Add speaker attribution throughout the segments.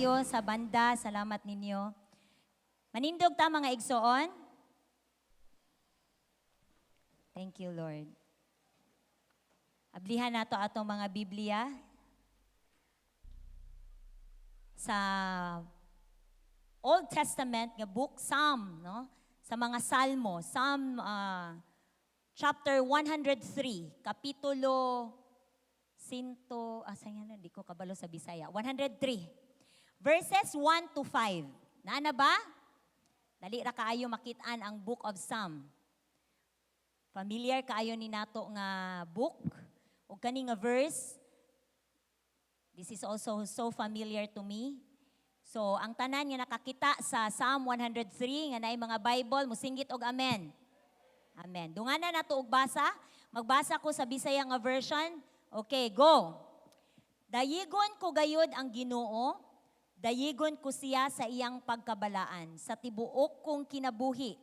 Speaker 1: kayo sa banda. Salamat ninyo. Manindog ta mga igsoon. Thank you, Lord. Ablihan nato atong mga Biblia sa Old Testament nga book, Psalm, no? Sa mga Salmo, Psalm chapter 103, kapitulo 100, di ko kabalo sa Bisaya, 103, verses 1 to 5. Naana ba? Dali ra kaayo makitaan ang book of Psalm. Familiar kaayo ni nato nga book o kani nga verse. This is also so familiar to me. So, ang tanan nga nakakita sa Psalm 103 nga naay mga Bible, musinggit og amen. Amen. Dunganan nato og basa. Magbasa ko sa Bisaya nga version. Okay, go. Dayigon ko gayud ang Ginoo, dayigon ko siya sa iyang pagkabalaan, sa tibuok kong kinabuhi.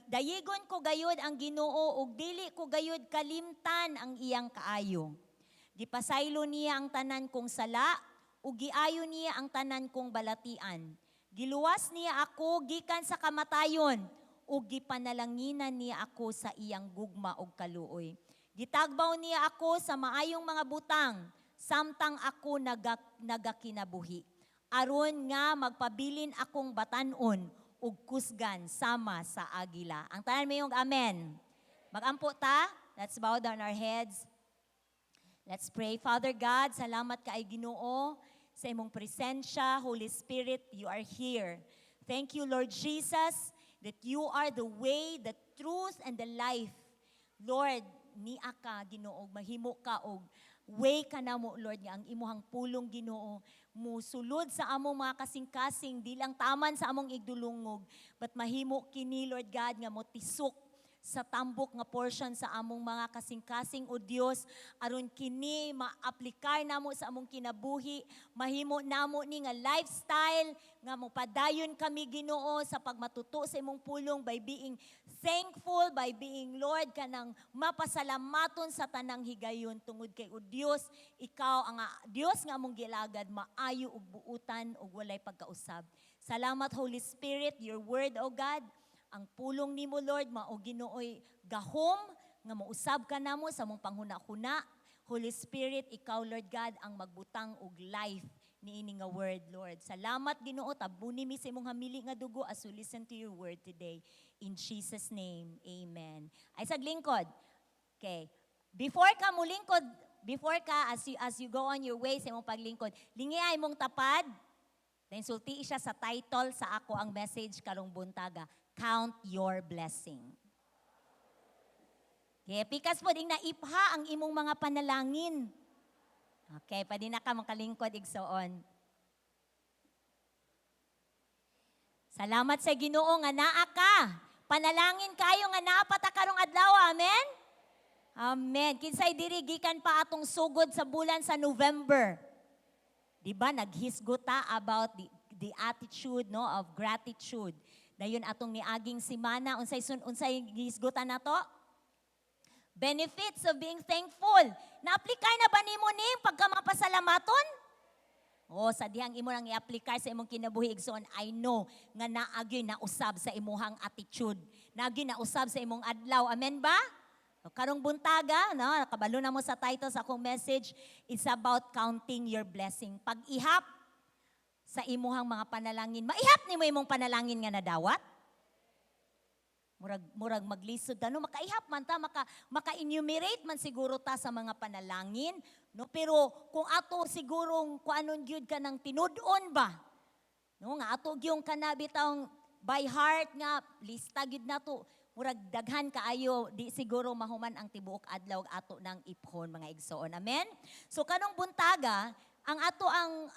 Speaker 1: Dayigon ko gayud ang Ginoo ug dili ko gayud kalimtan ang iyang kaayo. Gipasaylo niya ang tanan kong sala, ug giayo niya ang tanan kong balatian. Giluwas niya ako gikan sa kamatayon, ug gipanalanginan niya ako sa iyang gugma ug kaluoy. Gitagbaw niya ako sa maayong mga butang, samtang ako nagakinabuhi. Aron nga magpabilin akong batanon ug kusgan sama sa agila. Ang tanan mayong amen. Magampo ta. Let's bow down our heads. Let's pray. Father God, salamat ka ay Ginoo sa imong presensya. Holy Spirit, you are here. Thank you, Lord Jesus, that you are the way, the truth, and the life. Lord, niya ka, Ginoo, mahimo ka og way ka na mo, Lord, nga ang imuhang pulong, Ginoo, musulod sa among mga kasing-kasing, di lang taman sa among igdulungog, but mahimo kini, Lord God, nga mo tisok sa tambok nga portion sa among mga kasing-kasing o Dios, aron kini maaplikar namo sa among kinabuhi, mahimo namo ni nga lifestyle nga mopadayon kami, Ginoo, sa pagmatuto sa imong pulong by being thankful, by being, Lord, kanang mapasalamaton sa tanang higayon tungod kay o Dios, ikaw ang Dios nga among gilagad, maayo ug buutan ug walay pagkausab. Salamat, Holy Spirit, your word, O God. Ang pulong nimo, Lord, mao Ginooy gahom nga mausab ka namo sa mong panghuna-huna. Holy Spirit, ikaw, Lord God, ang magbutang og life niini nga word, Lord. Salamat, Ginoo, tabuni mi sa imong hamili nga dugo as we listen to your word today. In Jesus' name, amen. Ay saglingkod. Okay. Before ka as you go on your way sa imong paglingkod, lingi ay mong tapad. Then sulti siya sa title sa ako ang message karong buntaga. Count your blessing. Okay, pikas po ding naipha ang imong mga panalangin. Okay, pwede na ka makalingkod igsoon. Salamat sa Ginoo nga naa ka. Panalangin kayo nga naa pa ta karong adlaw. Amen? Amen. Kinsay diri gikan pa atong sugod sa bulan sa November. Diba naghisgota about the attitude, no, of gratitude. Dayon atong niaging simana unsay gisgutan nato? Benefits of being thankful. Na-apply na ba nimo ni pagka mapasalamaton? Sa dihang imo nang i-apply sa imong kinabuhi igsoon, I know nga naagyoy na usab sa imuhang attitude. Naagyoy na usab sa imong adlaw. Amen ba? Karong buntaga, no, nakabalo na mo sa title sa akong message, it's about counting your blessing. Pag-ihap sa imuhang mga panalangin. Maihap ni mo imong panalangin nga nadawat. Murag maglisod ta, no, makaihap man ta, maka-enumerate man siguro ta sa mga panalangin, no, pero kung ato sigurong kuanon gyud ka nang tinud-on ba, no, nga ato gyung kanabitang by heart nga lista gyud nato, murag daghan kaayo, di siguro mahuman ang tibuok adlaw ato nang iphon mga igsoon. Amen. So kanong buntaga, ang ato ang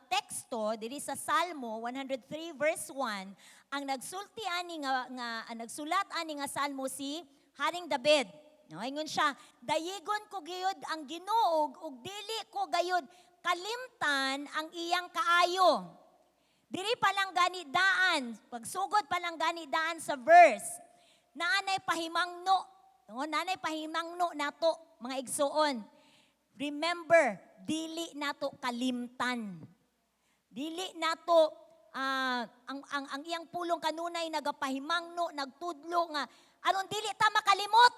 Speaker 1: teksto diri sa Salmo 103 verse 1, ang nagsulti ani nga nagsulat ani nga Salmo si Haring David. No, ingon siya, dayigon ko gayud ang Ginoo ug dili ko gayud kalimtan ang iyang kaayo. Diri pa lang gani daan, pagsugod pa lang gani daan sa verse. Naanay pahimangno, no, nanay pahimangno nato mga igsoon. Remember, dili nato kalimtan. Dili nato ang iyang pulong kanunay nagapahimangno, nagtudlo nga aron dili ta makalimot.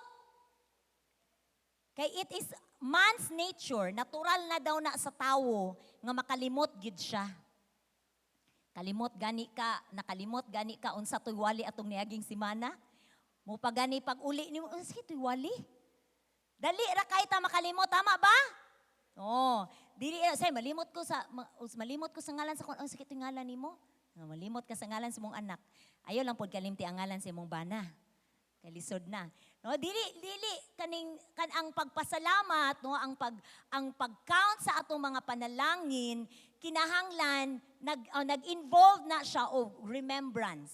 Speaker 1: Kay it is man's nature, natural na daw na sa tawo nga makalimot gid siya. Nakalimot gani ka unsa toy wali atong niaging semana. Mo pa gani pag uli nimo unsa toy wali? Dali ra kay ta makalimot, tama ba? Oh, dili say malimot ko sa ngalan sa kon unsa kitoy ngalan nimo? Malimot ka sa ngalan sa mong anak. Ayo lang pod kalimti ang ngalan sa imong bana. Kay lisod na. No, dili ang pagpasalamat, no, ang pag-count sa atong mga panalangin kinahanglan nag-involve na siya of remembrance.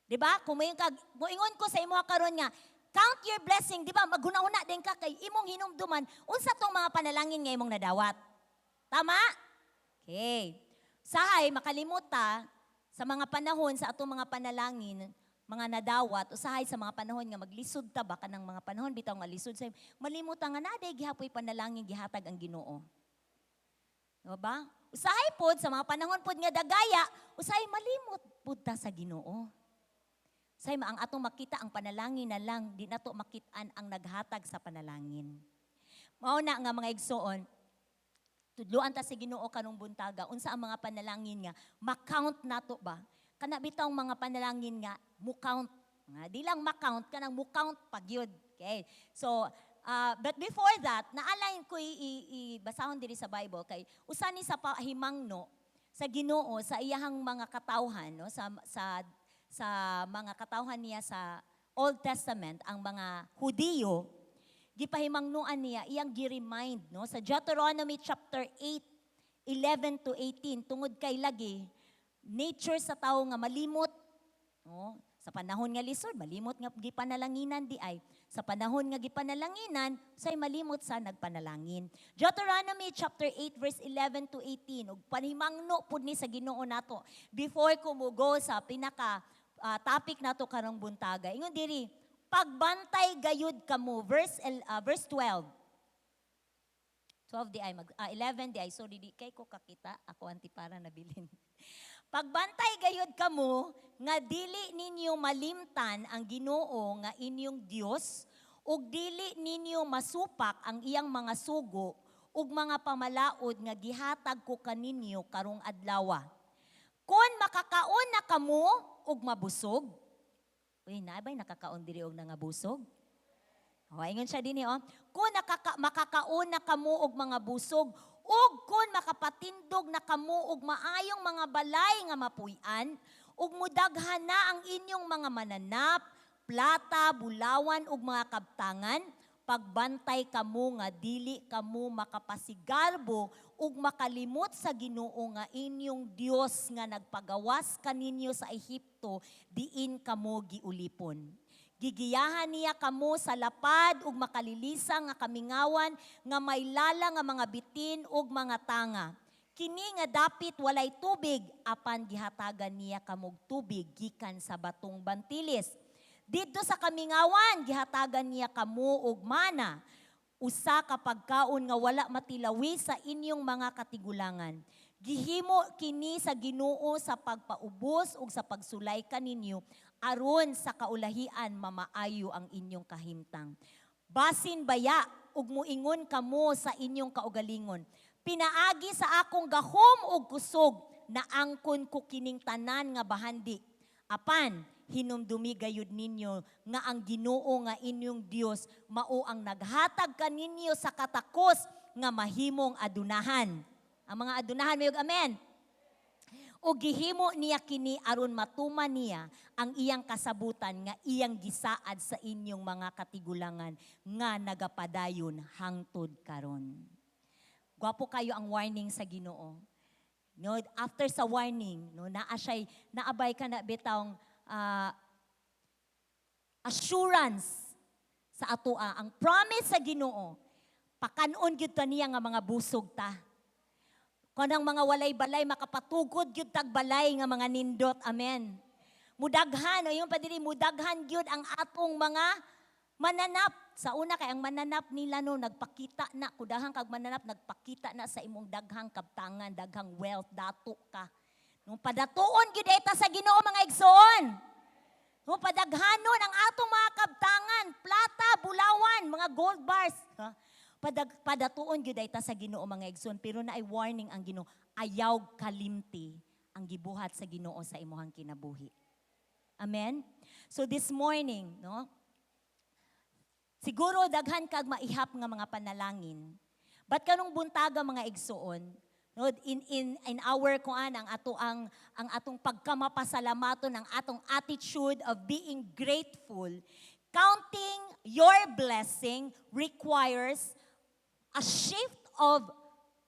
Speaker 1: 'Di ba? Kung moingon ko sa imo karon nga count your blessing, 'di ba? Maghuna-huna din ka kay imong hinumduman unsa tong mga panalangin nga imong nadawat. Tama? Okay. Sahay makalimuta sa mga panahon sa atong mga panalangin, mga nadawat, usahay sa mga panahon nga maglisod ta ba kanang mga panahon bitaw nga lisod say malimutan nga naday gihapoy panalangin gihatag ang Ginoo. Diba ba? Usahay pod sa mga panahon pod nga dagaya, usahay malimot pod ta sa Ginoo. Say ang atong makita ang panalangin na lang, di nato makitaan ang naghatag sa panalangin. Mao na nga mga igsoon, tudloan ta sa Ginoo kanong buntaga, unsa ang mga panalangin nga ma-count nato ba? Kana bitaw mga panalangin nga mu-count. Nga di lang ma-count kanang mu-count pagyud. Okay. So, but before that, naalain ko ibasahon diri sa Bible kay usa ni sa pahimangno sa Ginoo sa iyahang mga katawhan, no, sa mga katawhan niya sa Old Testament, ang mga Hudiyo, gipahimangnuan niya, iyang gi-remind, no, sa Deuteronomy chapter 8, 11 to 18, tungod kay lagi, nature sa tao nga malimot, no, sa panahon nga lisod, malimot nga gipanalanginan di ay, sa panahon nga gipanalanginan, say malimot sa nagpanalangin. Deuteronomy chapter 8 verse 11 to 18, ug panhimangno pud ni sa Ginoo nato, before ko mugo sa pinaka topic nato karong buntaga. Ingon diri, pagbantay gayud kamo, verse 12. 12 di ay 11 di ay sorry di kay ko kakita ako antipara nabilin. Pagbantay gayud kamo nga dili ninyo malimtan ang Ginoo nga inyong Dios ug dili ninyo masupak ang iyang mga sugo ug mga pamalaod nga gihatag ko kaninyo karong adlaw. Kun makakaon na kamo og mabusog. Uy, naabay nakakaon diri og nangabusog? O, ingon siya din kung makakaon na kamo og mga busog, ug kung makapatindog na kamo og maayong mga balay nga mapuy-an, ug mudaghan na ang inyong mga mananap, plata, bulawan ug mga kabtangan, pagbantay kamo nga dili kamo makapasigarbo ug makalimot sa Ginoo nga inyong Dios nga nagpagawas kaninyo sa Ehipto diin kamo giulipon. Gigiyahan niya kamo sa lapad ug makalilisa nga kamingawan nga may lala nga mga bitin ug mga tanga. Kini nga dapit walay tubig apan gihatagan niya kamog tubig gikan sa batong bantilis. Dito sa kamingawan gihatagan niya kamo og mana, usa ka pagkaon nga wala matilawi sa inyong mga katigulangan. Gihimo kini sa Ginoo sa pagpaubos ug sa pagsulay kaninyo aron sa kaulahian mamaayo ang inyong kahimtang. Basin baya ug muingon kamo sa inyong kaugalingon, pinaagi sa akong gahom ug kusog na angkon ko kining tanan nga bahandi. Apan hinumdumi gayud ninyo nga ang Ginoo nga inyong Dios mao ang naghatag kaninyo sa katakos nga mahimong adunahan. Ang mga adunahan mayog amen. O gihimo niya kini aron matuman niya ang iyang kasabutan nga iyang gisaad sa inyong mga katigulangan nga nagapadayon hangtod karon. Gwapo kayo ang warning sa Ginoo. No, after sa warning, no, naabay ka na bitawng assurance sa atoa. Ang promise sa Ginoo, pakanon gyud ta niya nga mga busog ta. Kanang mga walay-balay, makapatugod gyud tag balay nga mga nindot. Amen. Mudaghan, o yung padiri, mudaghan gyud ang atong mga Mananap. Sa una kay ang mananap nila no, nagpakita na, kudahang kag mananap, nagpakita na sa imong daghang kabtangan, daghang wealth, dato ka. Nung padatuon, gyud ta sa Ginoo mga igsoon. Nung padaghanon ang atong mga kabtangan, plata, bulawan, mga gold bars. Ha? Padatuon gyud ta sa Ginoo mga igsoon, pero naay warning ang Ginoo, ayaw kalimti ang gibuhat sa Ginoo sa imuhang kinabuhi. Amen? So this morning, no? Siguro daghan kag maihap nga mga panalangin. But kanong buntaga mga igsoon, no, in our kuan ang atong pagkamapasalamaton, ang atong attitude of being grateful, counting your blessing requires a shift of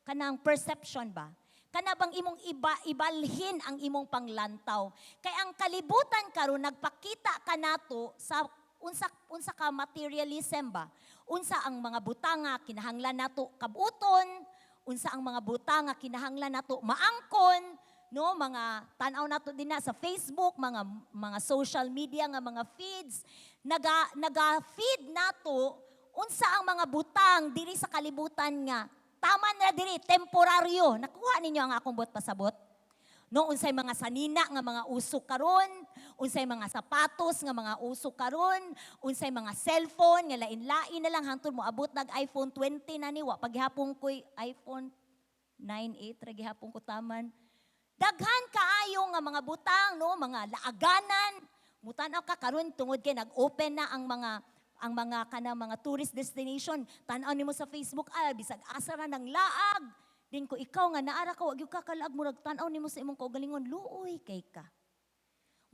Speaker 1: kanang perception ba? Kana bang imong ibalhin ang imong panglantaw. Kay ang kalibutan karon nagpakita kanato sa unsa ka materialism ba? Unsa ang mga butanga kinahanglan nato kabuton, unsa ang mga butanga kinahanglan nato maangkon, no, mga tan-aw nato din na sa Facebook, mga social media nga mga feeds, naga-feed nato unsa ang mga butang diri sa kalibutan nga tama na diri temporaryo. Nakuha ninyo ang akong bot pasabot? No, unsay mga sanina nga mga usok karon, unsay mga sapatos nga mga usok karon, unsay mga cellphone nga lain-lain na lang hangtod mo abot nag iPhone 20 na ni wa paghapon ko'y iPhone 9, 8 ra gihapon ko taman. Daghan kaayo nga mga butang, no, mga laaganan. Mutanaw ka karon tungod kay nag-open na ang mga kanang mga tourist destination. Tan-aw nimo sa Facebook, bisag asa ra ng laag. Din ko ikaw nga naara ka wag gyud ka kalaag murag tan-aw nimo sa imong kaugalingon, luoy kay ka.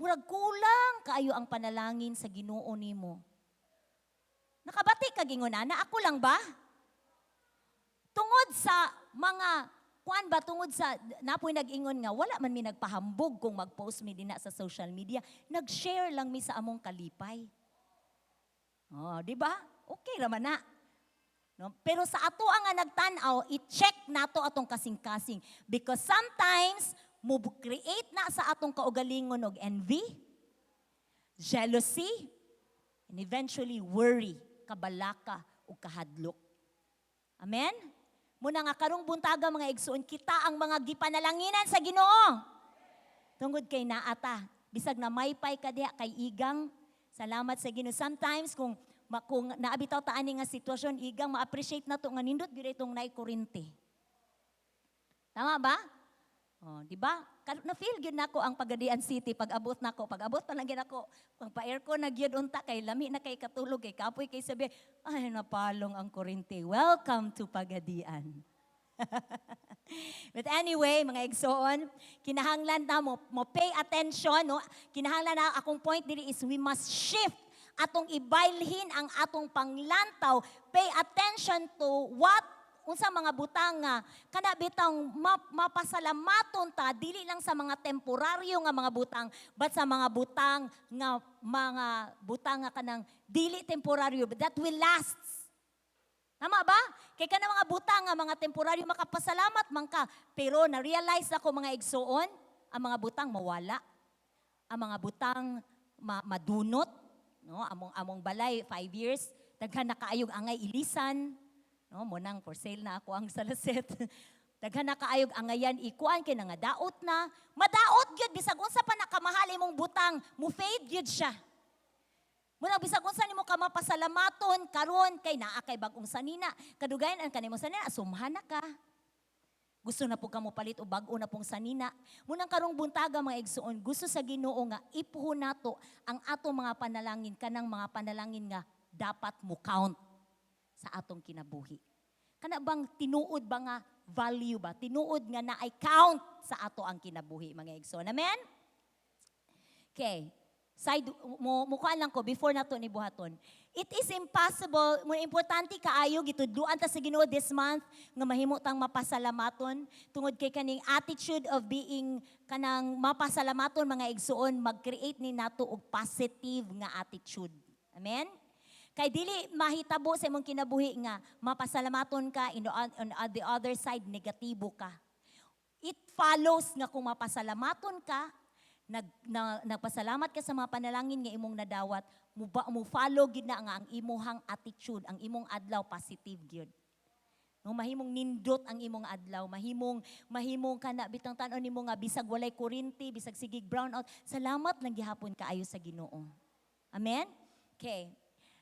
Speaker 1: Murag kulang kaayo ang panalangin sa Ginoo nimo. Nakabati ka gingon ana, ako lang ba? Tungod sa mga kuan ba, tungod sa napoy nag-ingon nga wala man mi nagpahambog kung mag-post mi dinha sa social media, nag-share lang mi sa among kalipay. Oh, di ba? Okay ra man na. No? Pero sa ato ang nga nagtan-aw, i-check nato atong kasing-kasing. Because sometimes, mo create na sa atong kaugalingon og envy, jealousy, and eventually worry, kabalaka, o kahadlok. Amen? Muna nga karong buntaga mga igsoon, kita ang mga gipanalanginan sa Ginoo. Tungod kay naata, bisag na maypay ka diha kay igang, salamat sa Ginoo. Sometimes kung naabitaw ta ani nga sitwasyon, igang ma-appreciate nato nga nindot gyud itong naay kuryente. Tama ba? Oh, di ba? Na feel gyud nako ang Pagadian City pag abot nako, pag abot pa lang gyud ako, pag pa-aircon na gyud unta kay lami na kay katulog kay kapoy kay sabi, ay napalong ang kuryente. Welcome to Pagadian. But anyway, mga igsoon, kinahanglan na mo pay attention, no? Kinahanglan na akong point diri is we must shift atong ibaylhin ang atong panglantaw, pay attention to what unsa mga butang nga kana bitang mapasalamaton ta dili lang sa mga temporaryo nga mga butang but sa mga butang nga kanang dili temporaryo but that will last. Tama ba? Kay kanang mga butang nga mga temporaryo makapasalamat man ka pero na-realize ako mga igsoon ang mga butang mawala. Ang mga butang madunot. No, among balay 5 years, daghan na kaayog angay ilisan. No, munang for sale na ako ang salaset. Daghan na kaayog angayan ikuan kay nga daot na. Madaot gyud bisag unsa pa nakamahal imong butang, mo fade gyud siya. Munang bisag unsa nimo ka mapasalamaton karon kay naa kay bag-ong sanina. Kadugayan ang kanimo sanina sumhan na ka. Gusto na po kamo palit o bag-o na pong sanina. Munang karong buntaga mga igsoon, gusto sa Ginoo nga ipuhon nato ang atong mga panalangin, kanang mga panalangin nga dapat mo count sa atong kinabuhi. Kana bang tinuod ba nga value ba? Tinuod nga na ay count sa ato ang kinabuhi mga igsoon. Amen? Okay. Side mo kuan lang ko before nato ni buhaton. It is impossible, mo importante kaayo gitudloan ta sa Ginoo this month nga mahimo tang mapasalamaton tungod kay kaning attitude of being kanang mapasalamaton mga igsoon mag-create ni nato og positive nga attitude. Amen? Kay dili mahitabo sa imong kinabuhi nga mapasalamaton ka on the other side negatibo ka. It follows nga kung mapasalamaton ka nagpasalamat ka sa mga panalangin nga imong nadawat, mo follow gid na nga ang imuhang attitude, ang imong adlaw positive gyud. No, mahimong nindot ang imong adlaw, mahimong kana bitang tan-on nimo nga bisag walay kuryente, bisag sigig brownout, salamat lang gihapon kaayo sa Ginoo. Amen? Okay.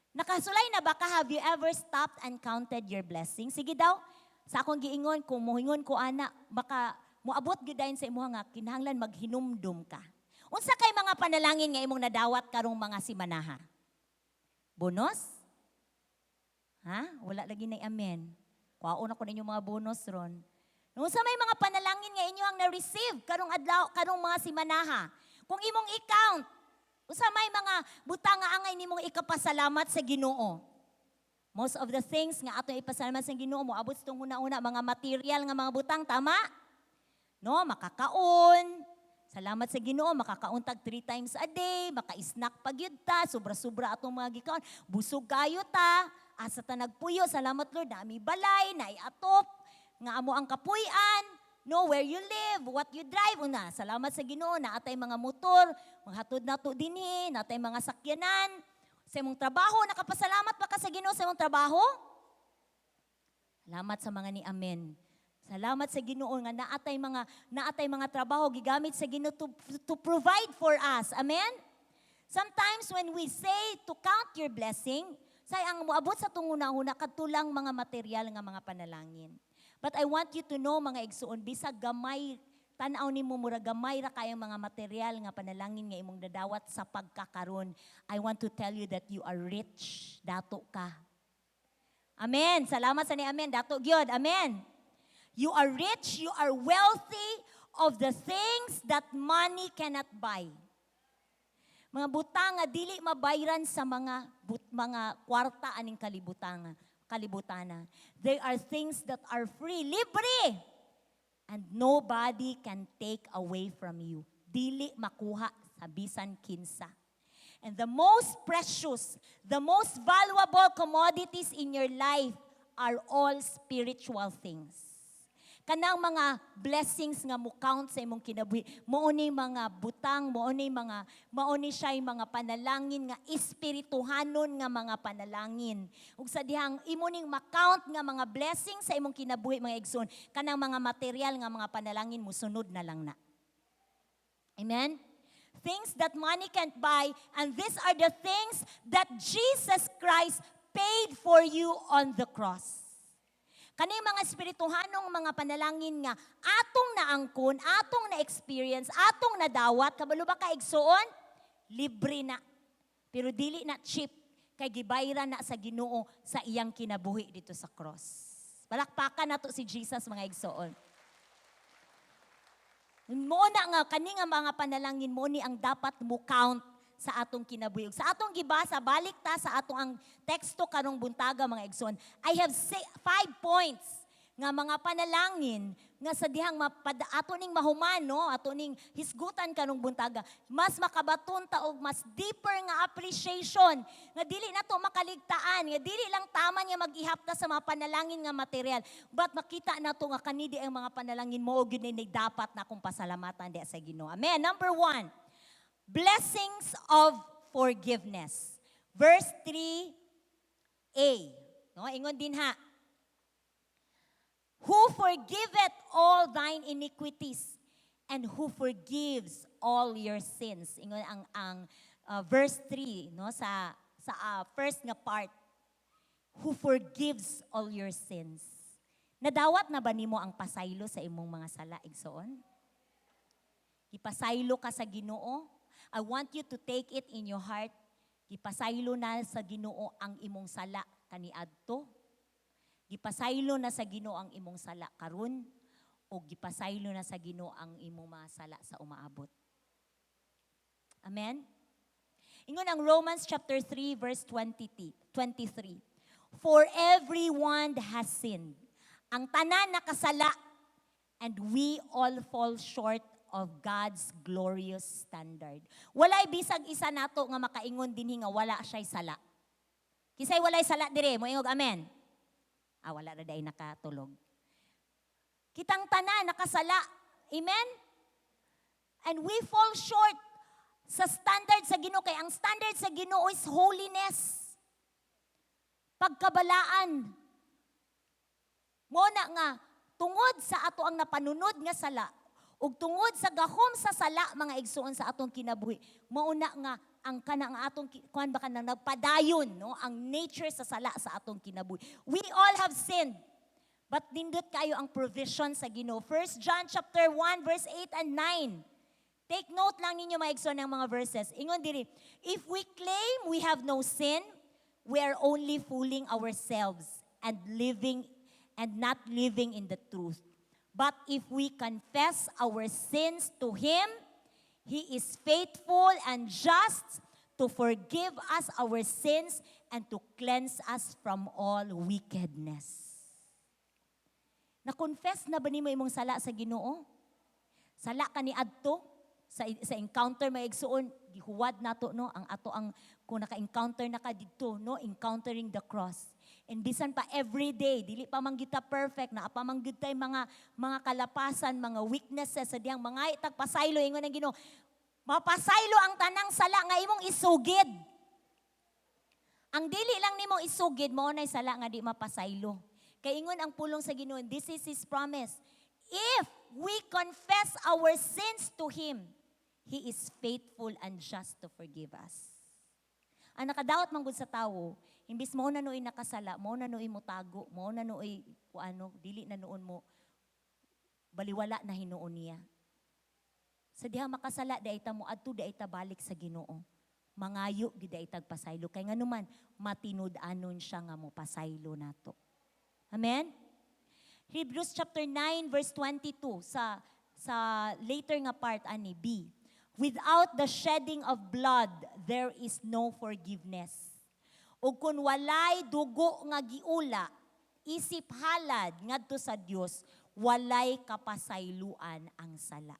Speaker 1: Nakasulay na ba ka, have you ever stopped and counted your blessings? Sige daw, sa akong giingon, kung muhingon ko ana, baka muabot gyud dayon sa imuha nga kinahanglan maghinumdum ka. Unsa kay mga panalangin nga imong nadawat karong mga simanaha? Bonus? Ha? Wala lagi na amen. Kuhaon ako ninyo mga bonus ron. Nung sa may mga panalangin nga inyo ang na-receive karong adlaw, karong mga simanaha. Kung imong i-count, usa may mga butang nga angay nimong ikapasalamat sa Ginoo. Most of the things nga ato ipasalamat sa Ginoo mo abot tong una-una mga material nga mga butang, tama? No, makakaon. Salamat sa Ginoo, makakauntag 3 times a day, maka-snack pa gyud ta, sobra-sobra atong mga gikaon, busog kayo ta. Asa ta nagpuyo, salamat Lord, nami balay, naiatop, nga amo ang kapuy-an, no, where you live, what you drive, una, salamat sa Ginoo, naatay mga motor, maghatod nato dinhi, naatay mga sakyanan, sa imong trabaho, nakapasalamat pa ka sa Ginoo sa imong trabaho? Salamat sa mga ni Amen. Salamat sa Ginoo nga naatay mga trabaho gigamit sa Ginoo to provide for us. Amen? Sometimes when we say to count your blessing, say ang moabot sa tunguna-una kadtulang mga material nga mga panalangin. But I want you to know mga igsuon bisag gamay tan-aw nimo mura gamay ra kayang mga material nga panalangin nga imong dadawat sa pagkakaron. I want to tell you that you are rich. Dato ka. Amen. Salamat sa ni Amen. Dato gyud. Amen. You are rich, you are wealthy of the things that money cannot buy. Mga butang nga dili mabayran sa mga kwarta aning kalibutana. They are things that are free, libre. And nobody can take away from you. Dili makuha sa bisan kinsa. And the most precious, the most valuable commodities in your life are all spiritual things. Kanang mga blessings nga mo count sa imong kinabuhi, mauni mga butang, mauni siya'y mga panalangin nga espirituhanon nga mga panalangin. Ug sa dihang imo ning ma-count nga mga blessings sa imong kinabuhi mga igsoon, kanang mga material nga mga panalangin mo sunod na lang na. Amen? Things that money can't buy, and these are the things that Jesus Christ paid for you on the cross. Kani mga espirituhanong mga panalangin nga atong naangkon, atong na-experience, atong nadawat, kabalo ba ka igsuon? Libre na. Pero dili na cheap, kay gibayran na sa Ginoo sa iyang kinabuhi dito sa cross. Palakpakan nato si Jesus mga igsuon. Muna nga, kani nga mga panalangin mo ni ang dapat mo count sa atong kinabuhi. Sa atong gibasa, balik ta sa atong ang teksto karong buntaga mga igsoon. I have 5 points nga mga panalangin nga sa dihang ato ning mahuman, no? Ato ning hisgutan karong buntaga. Mas makabaton ta og mas deeper nga appreciation nga dili nato makaligtaan, nga dili lang tama nga mag-ihapta sa mga panalangin nga material, but makita nato nga kanidi ang mga panalangin mo og gyud ni dapat na akong pasalamatan di sa Ginoo. Amen. Number 1. Blessings of forgiveness. Verse 3a. No, ingon din ha. Who forgiveth all thine iniquities and who forgives all your sins. Ingon ang verse 3 no sa first nga part. Who forgives all your sins. Nadawat na ba nimo ang pasaylo sa imong mga sala igsoon? Ipasaylo ka sa Ginoo. I want you to take it in your heart. Gipasaylo na sa Ginoo ang imong sala kaniadto. Gipasaylo na sa Ginoo ang imong sala karon o gipasaylo na sa Ginoo ang imong mga sala sa umaabot. Amen. Ingon ang Romans chapter 3 verse 23. For everyone has sinned. Ang tanan nakasala and we all fall short of God's glorious standard. Walay bisag isa nato nga makaingon dinhi nga wala siya'y sala. Kisay walay sala dire, mo ingog amen. Wala na day nakatulog. Kitang tanan nakasala. Amen? And we fall short sa standard sa Ginoo, kay ang standard sa Ginoo is holiness. Pagkabalaan. Muna nga, tungod sa ato ang napanunod nga sala, ug tungod sa gahom sa sala mga igsuon sa atong kinabuhi, mauna nga ang kanang atong kuan ba kanang nagpadayon, no, ang nature sa sala sa atong kinabuhi. We all have sinned. But nindot kayo ang provision sa Ginoo. 1 John chapter 1 verse 8 and 9. Take note lang ninyo mga igsoon ng mga verses. Ingon diri, if we claim we have no sin, we are only fooling ourselves and not living in the truth. But if we confess our sins to Him, He is faithful and just to forgive us our sins and to cleanse us from all wickedness. Na-confess na ba nimo imong sala sa Ginoo? Sala ka ni adto sa encounter may igsuon, gihuwad nato no ang ato ang kung naka-encounter na ka didto no, encountering the cross. And bisan pa every day, dili pa man kita perfect, na pa man gyud tay mga kalapasan, mga weaknesses sa diyang mga itagpasaylo ingon ang Ginoo. Mapasaylo ang tanang sala nga imong isugid. Ang dili lang nimo isugid mao nay sala nga di mapasaylo. Kay ingon ang pulong sa Ginoo, this is His promise. If we confess our sins to Him, He is faithful and just to forgive us. Ang nakadawat man gud sa tawo, imbis mao na noy nakasala, mao na noy mo tago, mao na noy dili na noon mo baliwala na hinuon niya. Sa diha makasala day ta mo adto day ta balik sa Ginoo. Mangayo gid day tagpasaylo kay nganuman matinud-anon siya nga mo pasaylo nato. Amen? Hebrews chapter 9 verse 22 sa later nga part ani B. Without the shedding of blood, there is no forgiveness. Ug kun walay dugo nga giula, isip halad ngadto sa Dios, walay kapasayloan ang sala.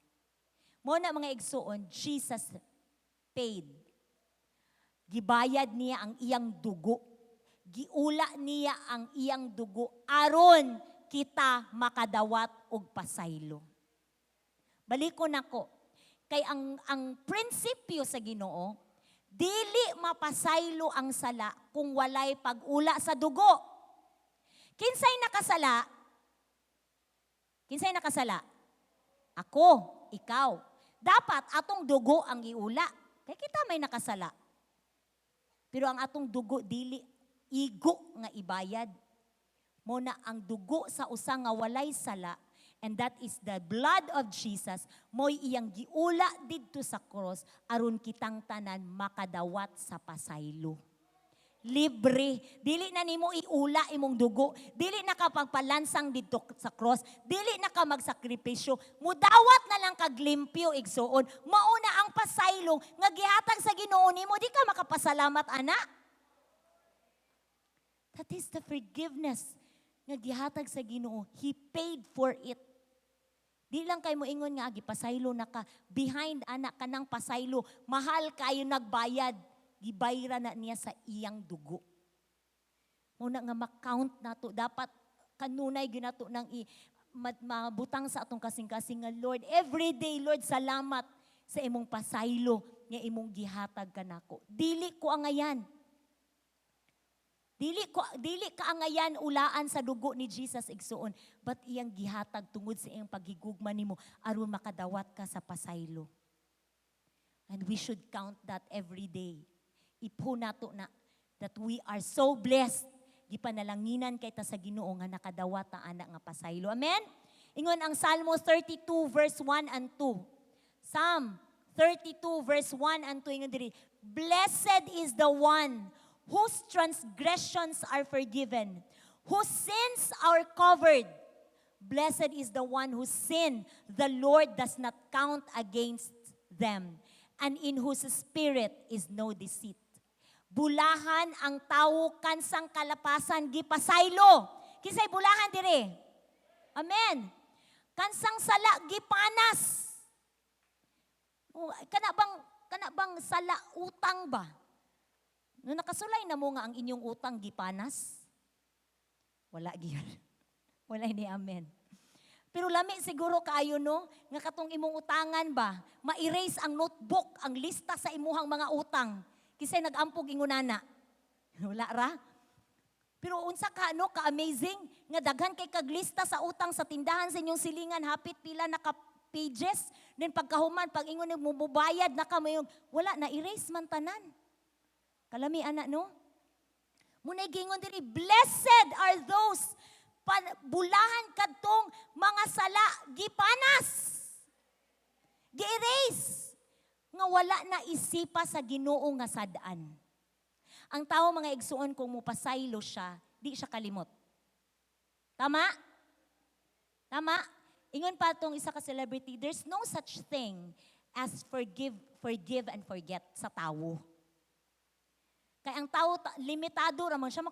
Speaker 1: Mo na mga igsuon, Jesus paid. Gibayad niya ang iyang dugo. Giula niya ang iyang dugo aron kita makadawat og pasaylo. Balikon nako. Kay ang prinsipyo sa Ginoo, dili mapasaylo ang sala kung walay pag-ula sa dugo. Kinsay nakasala? Kinsay nakasala? Ako, ikaw. Dapat atong dugo ang iula. Kay kita may nakasala. Pero ang atong dugo dili igo nga ibayad. Muna ang dugo sa usa nga walay sala, and that is the blood of Jesus, mo'y iyang giula didto sa cross aron kitang tanan makadawat sa pasaylo. Libre, dili na nimo iula imong dugo, dili na ka pagpalansang didto sa cross, dili na ka magsakripisyo, mudawat na lang kag limpyo igsuon. Mauna ang pasaylo nga gihatag sa Ginoo nimo, di ka makapasalamat ana. That is the forgiveness nga gihatag sa Ginoo. He paid for it. Di lang kay mo ingon nga gipasaylo na ka, behind anak ka ng pasaylo, mahal kayo nagbayad, gibayra na niya sa iyang dugo. Muna nga makount nato, dapat kanunay ginato nang mabutang sa atong kasing-kasing nga Lord, every day Lord, salamat sa imong pasaylo nga imong gihatag kanako. Dili ko angayan. Dili kaangayan ulaan sa dugo ni Jesus igsuon, but iyang gihatag tungod sa iyang paghigugma nimo aron makadawat ka sa pasaylo. And we should count that every day. Ipo nato na that we are so blessed. Gipanalanginan kay ta sa Ginoo nga nakadawat ta anak nga pasaylo. Amen? Ingon ang Psalm 32 verse 1 and 2. Psalm 32 verse 1 and 2 ingon diri, blessed is the one whose transgressions are forgiven, whose sins are covered. Blessed is the one whose sin the Lord does not count against them, and in whose spirit is no deceit. Bulahan ang tawo kansang kalapasan gipasaylo. Kisay bulahan dire? Amen. Kansang sala gipanas. Kana bang sala utang ba? No nakasulay na mo nga ang inyong utang gipanas? Wala gyud. Wala ni amen. Pero lami siguro kaayo no, nga katong imong utangan ba, ma-erase ang notebook, ang lista sa imuhang mga utang. Kisay nag-ampog ingunana. Wala ra? Pero unsa ka no, ka-amazing, nga daghan kay kaglista sa utang sa tindahan sa inyong silingan, hapit pila naka pages, then pagkahuman, pag ingon mo mubayad na ka mayong, wala na, erase man tanan. Kalami anak no? Muna gingon diri, blessed are those bulahan kadtong mga sala gipanas. Gi-erase nga wala na isipa sa Ginoo nga sad-an. Ang tao mga igsuon kung mupasaylo siya, di siya kalimot. Tama? Tama? Ingon pa itong isa ka celebrity, there's no such thing as forgive and forget sa tao. Kaya ang tao, limitado raman siya,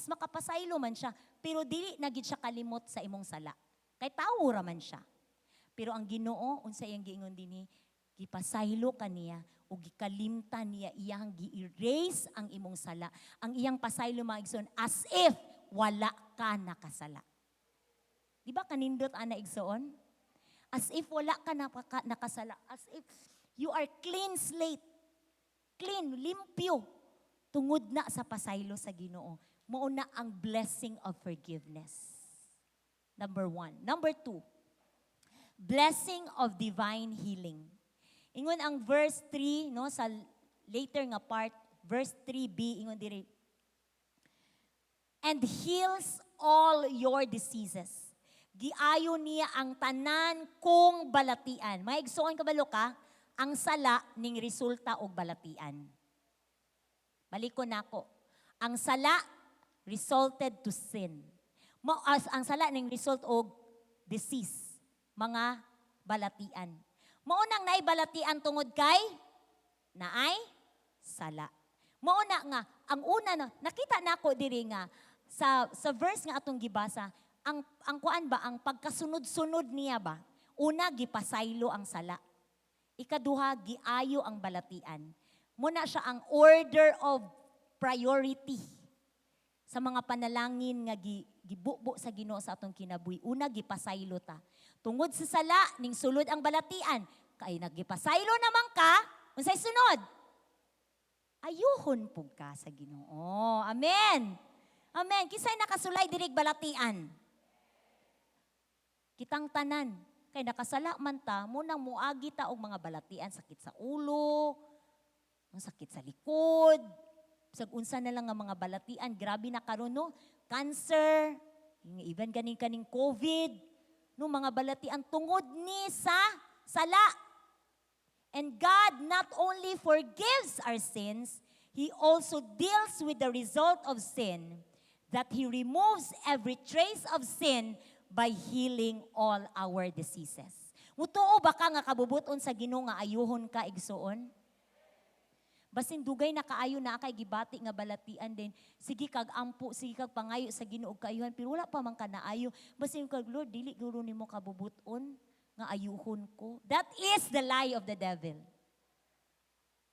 Speaker 1: makapasaylo man siya, pero dili na gid siya kalimot sa imong sala. Kay tao raman siya. Pero ang Ginoo, unsa iyang giingon dinhi, gipasaylo kaniya o gikalimtan niya iyang gi-erase ang imong sala. Ang iyang pasaylo mga igsoon, as if wala ka nakasala. Di ba kanindot ana igsoon? As if wala ka nakasala. As if you are clean slate. Clean, limpyo. Tungod na sa pasaylo sa Ginoo. Mao na ang blessing of forgiveness. Number 1. Number 2. Blessing of divine healing. Ingon ang verse 3, no, sa later nga part, verse 3b, ingon diri, and heals all your diseases. Giayo niya ang tanan kong balatian. May igsoon kabalo ka, ang sala ning resulta og balatian. Baliko nako. Ang sala resulted to sin. Ang sala ning result og disease, mga balatian. Maunang naay balatian tungod kay naay sala. Mauna nga ang una na nakita nako diri nga sa verse nga atong gibasa, ang kuan ba ang pagkasunod-sunod niya ba? Una gipasaylo ang sala. Ikaduha giayo ang balatian. Muna siya ang order of priority sa mga panalangin nga gibubo sa Ginoo sa atong kinabuhi. Una gipasaylo ta. Tungod sa sala ning sulod ang balatian, kay nagipasaylo naman ka, unsay sunod? Ayuhon pug ka sa Ginoo. Amen. Amen. Kisay nakasulay dirig balatian? Kitang tanan. Kay nakasala man ta, munang muagi ta og mga balatian, sakit sa ulo, ang sakit sa likod, sag-unsa na lang nga mga balatian, grabe na karon no, cancer, even kaning COVID, no mga balatian tungod ni sa sala. And God not only forgives our sins, He also deals with the result of sin, that He removes every trace of sin by healing all our diseases. Mutuo ba ka nga kabubuton sa Ginoo nga ayuhon ka igsuon? Basin dugay na kaayo na kay gibati nga balatian din. Sige kag ampo, sige kag pangayo sa Ginoo kaayuhan, pero wala pa man ka naayo. Basin kag Lord, dili guro nimo kabubuton nga ayuhon ko. That is the lie of the devil.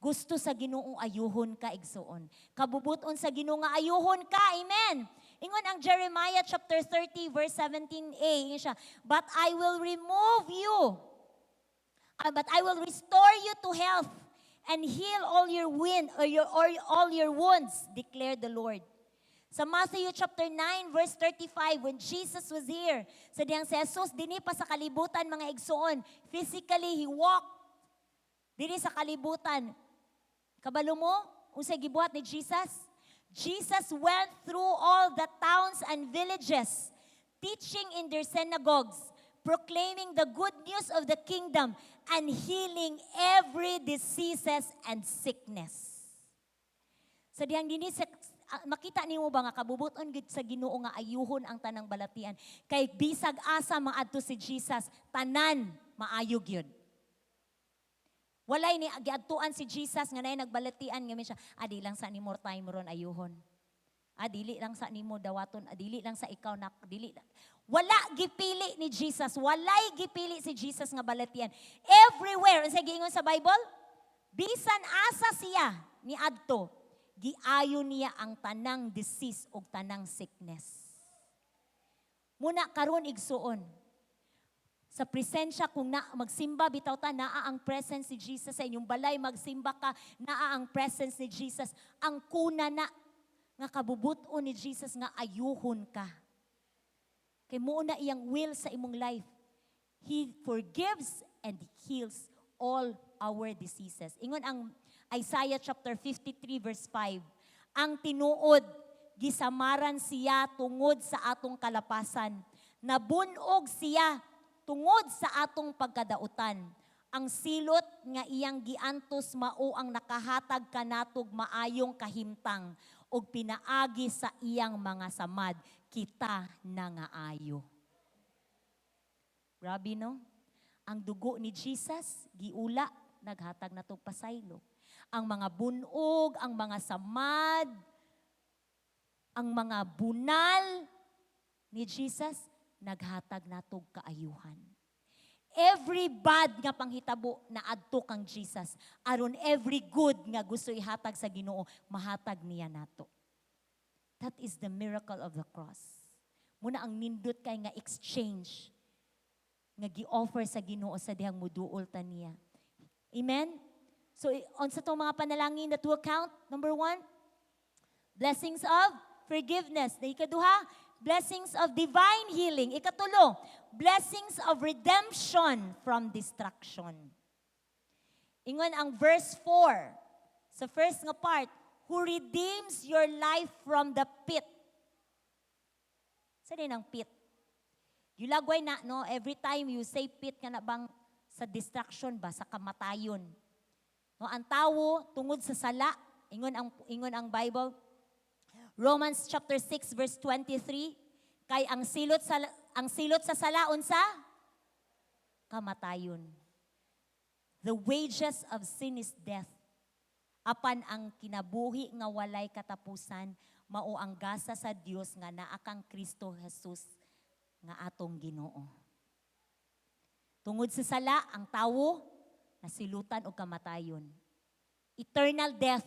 Speaker 1: Gusto sa Ginoo ayuhon ka igsuon. Kabubuton sa Ginoo nga ayuhon ka. Amen. Ingon ang Jeremiah chapter 30 verse 17a, siya, but I will remove you. But I will restore you to health and heal all your all your wounds, declared the Lord. Sa Matthew chapter 9 verse 35, when Jesus was here, sa diyang si Jesus, dini pa sa kalibutan mga igsoon, physically He walked diri sa kalibutan. Kabalo mo, unsay gibuhat ni Jesus? Jesus went through all the towns and villages, teaching in their synagogues, proclaiming the good news of the kingdom, and healing every diseases and sickness. Sa diyang dinhi, makita nimo ba nga kabubuton gid sa Ginoo nga ayuhon ang tanang balatian, kay bisag asa maadto si Jesus, tanan maayo gyud. Walay ni giadtuan si Jesus nga nay nagbalatian ngamin siya, adi lang sa nimo time ron ayuhon. Dili lang sa nimo dawaton, dili lang sa ikaw na dili. Wala gipili ni Jesus, walay gipili si Jesus nga balatian. Everywhere, unsa giingon sa Bible? Bisan asa siya ni adto, giayo niya ang tanang disease ug tanang sickness. Muna karon igsuon, Sa presensya, kung magsimba, bitaw ta, naa ang presence ni Jesus sa inyong balay, magsimba ka, naa ang presence ni Jesus. Ang kuna na, nga kabubuton ni Jesus nga ayuhon ka. Kay mo na iyang will sa imong life. He forgives and heals all our diseases. Ingon ang Isaiah chapter 53 verse 5, ang tinuod, gisamaran siya tungod sa atong kalapasan. Nabunog siya tungod sa atong pagkadautan. Ang silot nga iyang giantos mao ang nakahatag kanatog maayong kahimtang ug pinaagi sa iyang mga samad kita nangaayo. Grabe no? Ang dugo ni Jesus giula naghatag natog pasaylo. Ang mga bunog, ang mga samad, ang mga bunal ni Jesus naghatag natog kaayuhan. Every bad nga panghitabo na adto kang Jesus, aron every good nga gusto ihatag sa Ginoo, mahatag niya nato. That is the miracle of the cross. Muna ang nindot kay nga exchange nga gi-offer sa Ginoo sa dihang muduol ta niya. Amen? So, on sa itong mga panalangin na to account, number 1, blessings of forgiveness. Na ikaduha, blessings of divine healing. Ikatulo, blessings of redemption from destruction. Ingon ang verse 4, sa first nga part, who redeems your life from the pit. Sa din ang pit? Yulagway na, no? Every time you say pit, ka na bang sa destruction ba, sa kamatayon? No, ang tawo, tungod sa sala, ingon ang Bible, Romans chapter 6 verse 23, kay ang silot sa sala unsa kamatayon. The wages of sin is death. Apan ang kinabuhi nga walay katapusan mao ang gasa sa Dios nga naa kang Kristo Jesus nga atong Ginoo. Tungod sa sala ang tawo nasilutan og kamatayon. Eternal death.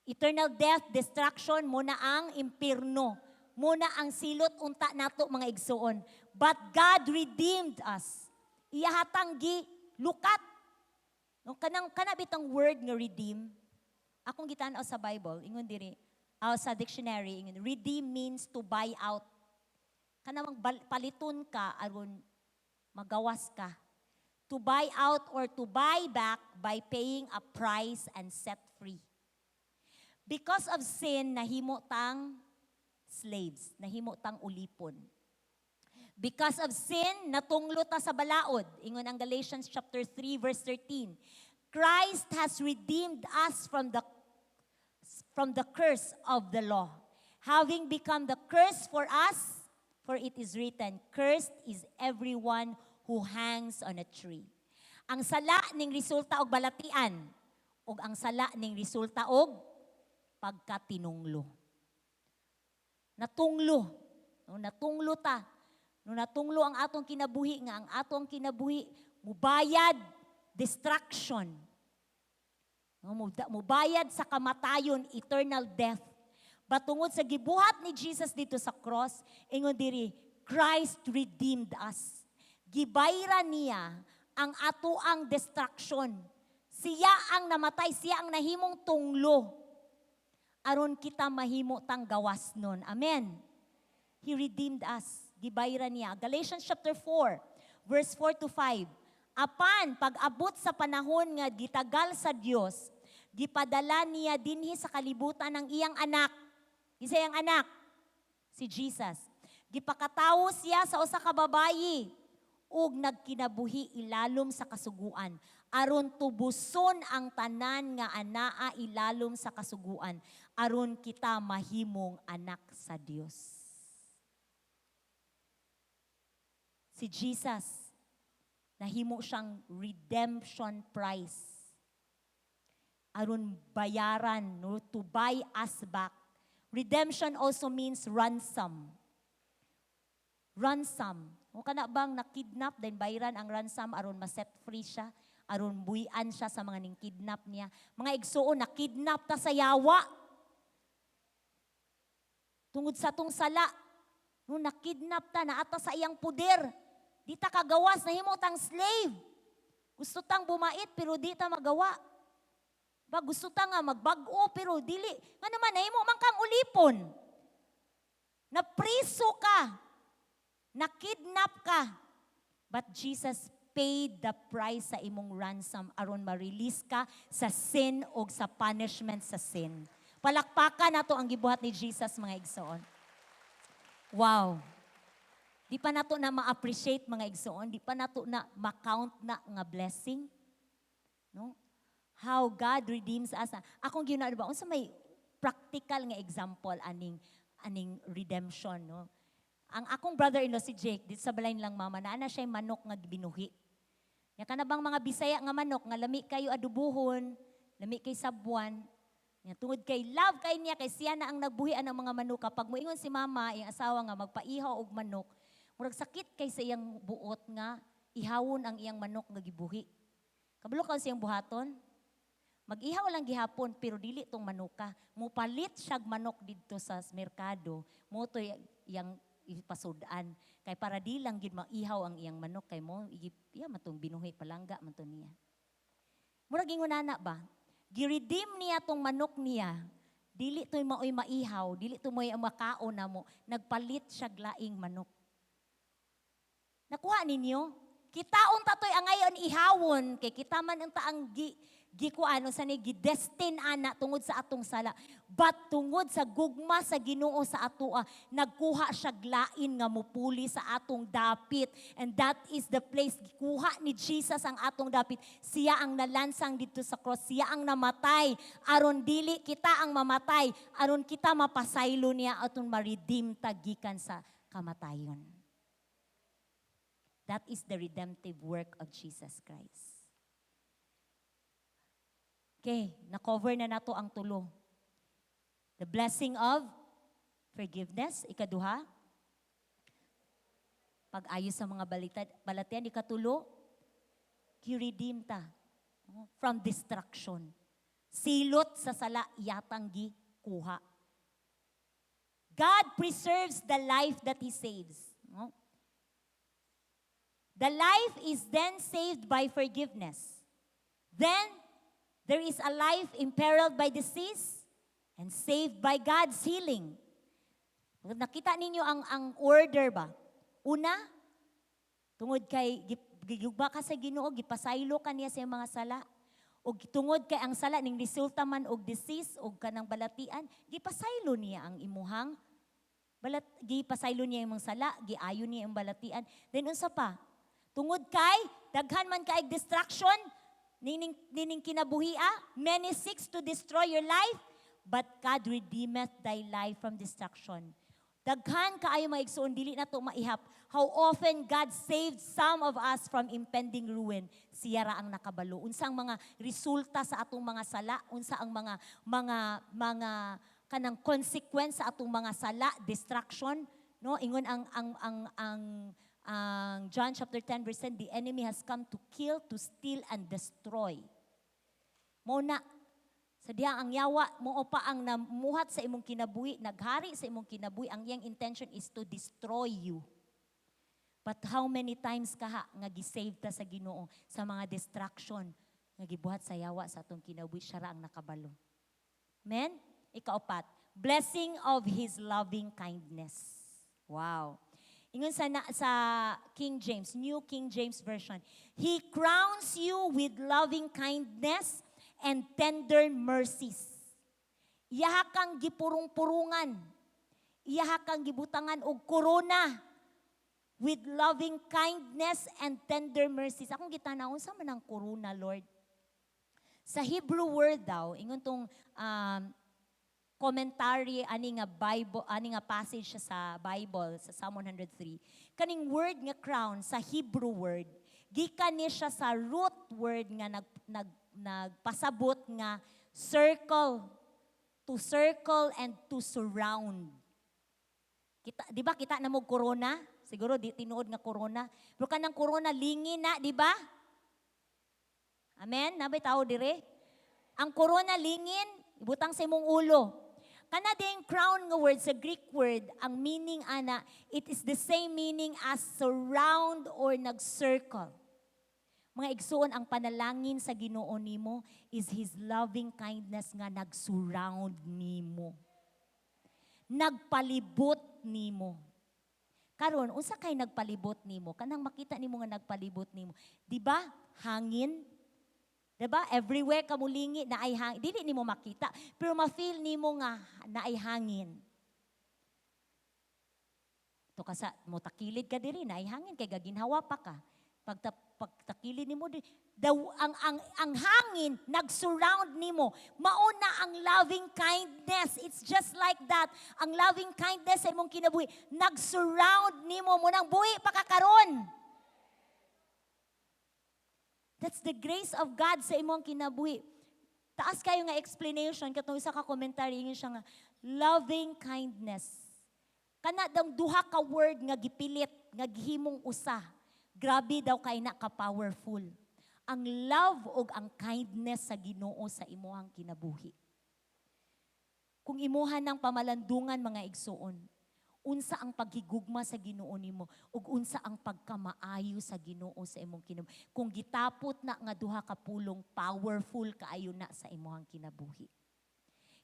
Speaker 1: Eternal death, destruction, muna ang impierno. Muna ang silot unta nato mga igsuon. But God redeemed us. Iyahatang lukat. No, kana bitang word nga redeem. Akong gitan-aw sa Bible, ingon diri, sa dictionary, ingon, redeem means to buy out. Kanang paliton ka aron magawas ka. To buy out or to buy back by paying a price and set free. Because of sin, nahimo tang slaves, nahimo tang ulipon. Because of sin, natunglo ta sa balaod. Ingon ang Galatians chapter 3 verse 13. Christ has redeemed us from the curse of the law, having become the curse for us, for it is written, cursed is everyone who hangs on a tree. Ang sala ning resulta og balatian, ug ang sala ning resulta og pagkatinunglo. Natunglo. No, natunglo ta. No, natunglo ang atong kinabuhi nga ang atong kinabuhi mubayad destruction. No, mubayad sa kamatayon, eternal death. Batungod sa gibuhat ni Jesus dito sa cross, ingon diri, Christ redeemed us. Gibayra niya ang atoang destruction. Siya ang namatay, siya ang nahimong tunglo. Aron kita mahimo tang gawas nun. Amen. He redeemed us. Gibayra niya. Galatians chapter 4, verse 4 to 5. Apan, pag-abot sa panahon nga gitagal sa Dios, gipadala niya dinhi sa kalibutan ng iyang anak. Isa yang anak, si Jesus. Gipakatawo siya sa usa ka babayi ug nagkinabuhi ilalom sa kasuguan aron tubuson ang tanan nga anaa ilalom sa kasuguan aron kita mahimong anak sa Dios. Si Jesus, nahimo siyang redemption price aron bayaran, no, to buy us back. Redemption also means ransom. Ransom. O kana bang nakidnap, then bayaran ang ransom aron ma-set free siya, aron buhian siya sa mga ning-kidnap niya. Mga igsuon, nakidnap ta sa yawa. Tungod sa tong sala, no, nakidnap ta, naata sa iyang puder. Di ta kagawas, nahimo tang slave. Gusto tang bumait, pero di ta magawa. Ba, gusto ta nga magbag-o, pero dili. Nga naman, nahimo man kang ulipon. Napriso ka. Nakidnap ka. But Jesus paid the price sa imong ransom aron ma-release ka sa sin o sa punishment sa sin. Palakpakan nato ang gibuhat ni Jesus, mga igsoon. Wow. Di pa nato na ma-appreciate, mga igsoon. Di pa nato na ma-count na nga blessing. No? How God redeems us. Akong ginagawa ba? Unsa may practical nga example aning redemption, no? Ang akong brother-in-law si Jake, dito sa balay nilang mama, na siya manok nga binuhi. Ya ka na bang mga Bisaya nga manok, nga lami kayo adubuhon, lami kay sabuan, ya, tungod kay love kay niya, kay siya na ang nagbuhian ng mga manok. Kapag moingon si mama, yung asawa nga, magpaihaw og manok, murag sakit kay sa iyang buot nga, ihawon ang iyang manok nga gibuhi. Kabalo ka siyang buhaton? Mag-ihaw lang gihapon, pero dili tong manuka. Mupalit siyag manok dito sa merkado, mo to yang ipasudan. Kay para di lang gid maihaw ang iyang manok, kay mo, iya matong binuhi palangga man to niya. Murag ingunana ba? Giredeem niya tong manok niya, dili to maoy maihaw, dili to moy makaon na mo, nagpalit siya laing manok. Nakuha ninyo? Kitaon tatoy ang ngayon ihawon, kay kita man ang taang gikuano sa ni gidestin ana tungod sa atong sala, but tungod sa gugma sa Ginoo sa atoa, nagkuha siya glain nga mupuli sa atong dapit, and that is the place gikuha ni Jesus ang atong dapit. Siya ang nalansang dito sa cross, siya ang namatay aron dili kita ang mamatay, aron kita mapasaylo niya aton ma-redeem tagikan sa kamatayon. That is the redemptive work of Jesus Christ. Okay, na-cover na nato ang tulo. The blessing of forgiveness, ikaduha. Pag-ayos sa mga balatian, ikatulo, ki-redeem ta from destruction. Silot sa sala, yatang gikuha. God preserves the life that He saves. The life is then saved by forgiveness. Then, there is a life imperiled by disease and saved by God's healing. Nakita ninyo ang order ba? Una, tungod kay gigugba ka sa Ginoo, gipasaylo ka niya sa mga sala. O tungod kay ang sala ning resulta man og disease o kanang balatian, gipasaylo niya ang imuhang gipasaylo niya imong sala, giayo niya ang balatian. Then unsa pa? Tungod kay daghan man kay distraction, nining kinabuhia, many seeks to destroy your life, but God redeemeth thy life from destruction. Daghan kaayo mga igsoon, dili na to maihap. How often God saved some of us from impending ruin. Siya ra ang nakabalo. Unsa ang mga resulta sa atong mga sala, unsa ang mga kanang consequence sa atong mga sala, destruction, no? Ingon ang John chapter 10 verse 10, the enemy has come to kill, to steal, and destroy. Muna, sa diha ang yawa, mo pa ang namuhat sa imong kinabuhi, naghari sa imong kinabuhi, ang iyang intention is to destroy you. But how many times kaha nga gisave ta sa Ginoo sa mga distraction nga gibuhat sa yawa sa atong kinabuhi, siya ra ang nakabalo. Amen? Ikaapat, blessing of His loving kindness. Wow. Ingon sa King James, New King James Version, He crowns you with loving kindness and tender mercies. Iyaha kang gipurong-purungan. Iyaha kang gibutangan og korona with loving kindness and tender mercies. Akong gitanawon sa man ang korona, Lord. Sa Hebrew word daw, ingon tong commentary ani nga Bible, ani nga passage sa Bible sa Psalm 103. Kaning word nga crown sa Hebrew word, gikan ni siya sa root word nga nagpasabot nga circle, to circle and to surround. Kita, di ba kita na mo corona? Siguro di tinuod nga corona. Pero kanang corona lingin na, di ba? Amen? Nabay tao dire? Ang corona lingin, ibutang sa imong ulo. kanading crown nga word sa Greek word, ang meaning ana, it is the same meaning as surround or nag-circle. Mga igsoon, ang panalangin sa Ginoo nimo is His loving kindness nga nag-surround nimo. Nagpalibot nimo. Karon, unsa kay nagpalibot nimo? Kanang makita nimo nga nagpalibot nimo. Di ba? Hangin. Di ba? Everywhere ka mulingi na ay hangin. Dili nimo makita, pero ma-feel nimo nga na ay hangin. To kasa mo takilid ka diri na ay hangin kay gaginhawa pa ka. Pagtakilid nimo ang hangin nag-surround nimo. Mauna ang loving kindness. It's just like that. Ang loving kindness sa imong kinabuhi nag-surround nimo mo nang buhi pa ka karon. That's the grace of God sa imong kinabuhi. Taas kayo nga explanation katong isa ka commentary ingin siya nga loving kindness. Kana daw duha ka word nga gipilit nga gihimong usa. Grabe daw kay na ka-powerful. Ang love o ang kindness sa Ginoo sa imuhang kinabuhi. Kung imuhan ng pamalandungan mga igsoon, unsa ang paghigugma sa Ginoo nimo ug unsa ang pagkamaayo sa Ginoo sa imong kinabuhi. Kung gitapot na nga duha ka pulong, powerful kaayo na sa imuhang kinabuhi.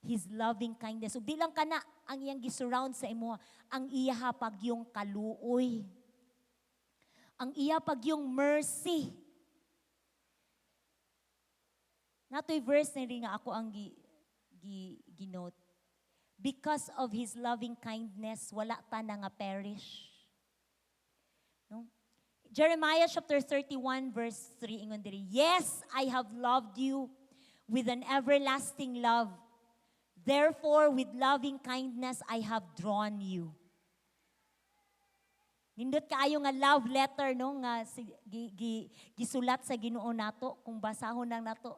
Speaker 1: His loving kindness. Ug di lang kana ang iyang gisurround sa imo, ang iya pag yung kaluoy. Ang iya pag yung mercy. Nato'y verse na rin nga ako ang ginote. Because of His loving kindness, wala ta na nga perish. No? Jeremiah chapter 31 verse 3 ingon diri, yes, I have loved you with an everlasting love. Therefore, with loving kindness, I have drawn you. Nindot kaayo nga love letter no nga gisulat sa Ginoo nato kung basahon lang nato.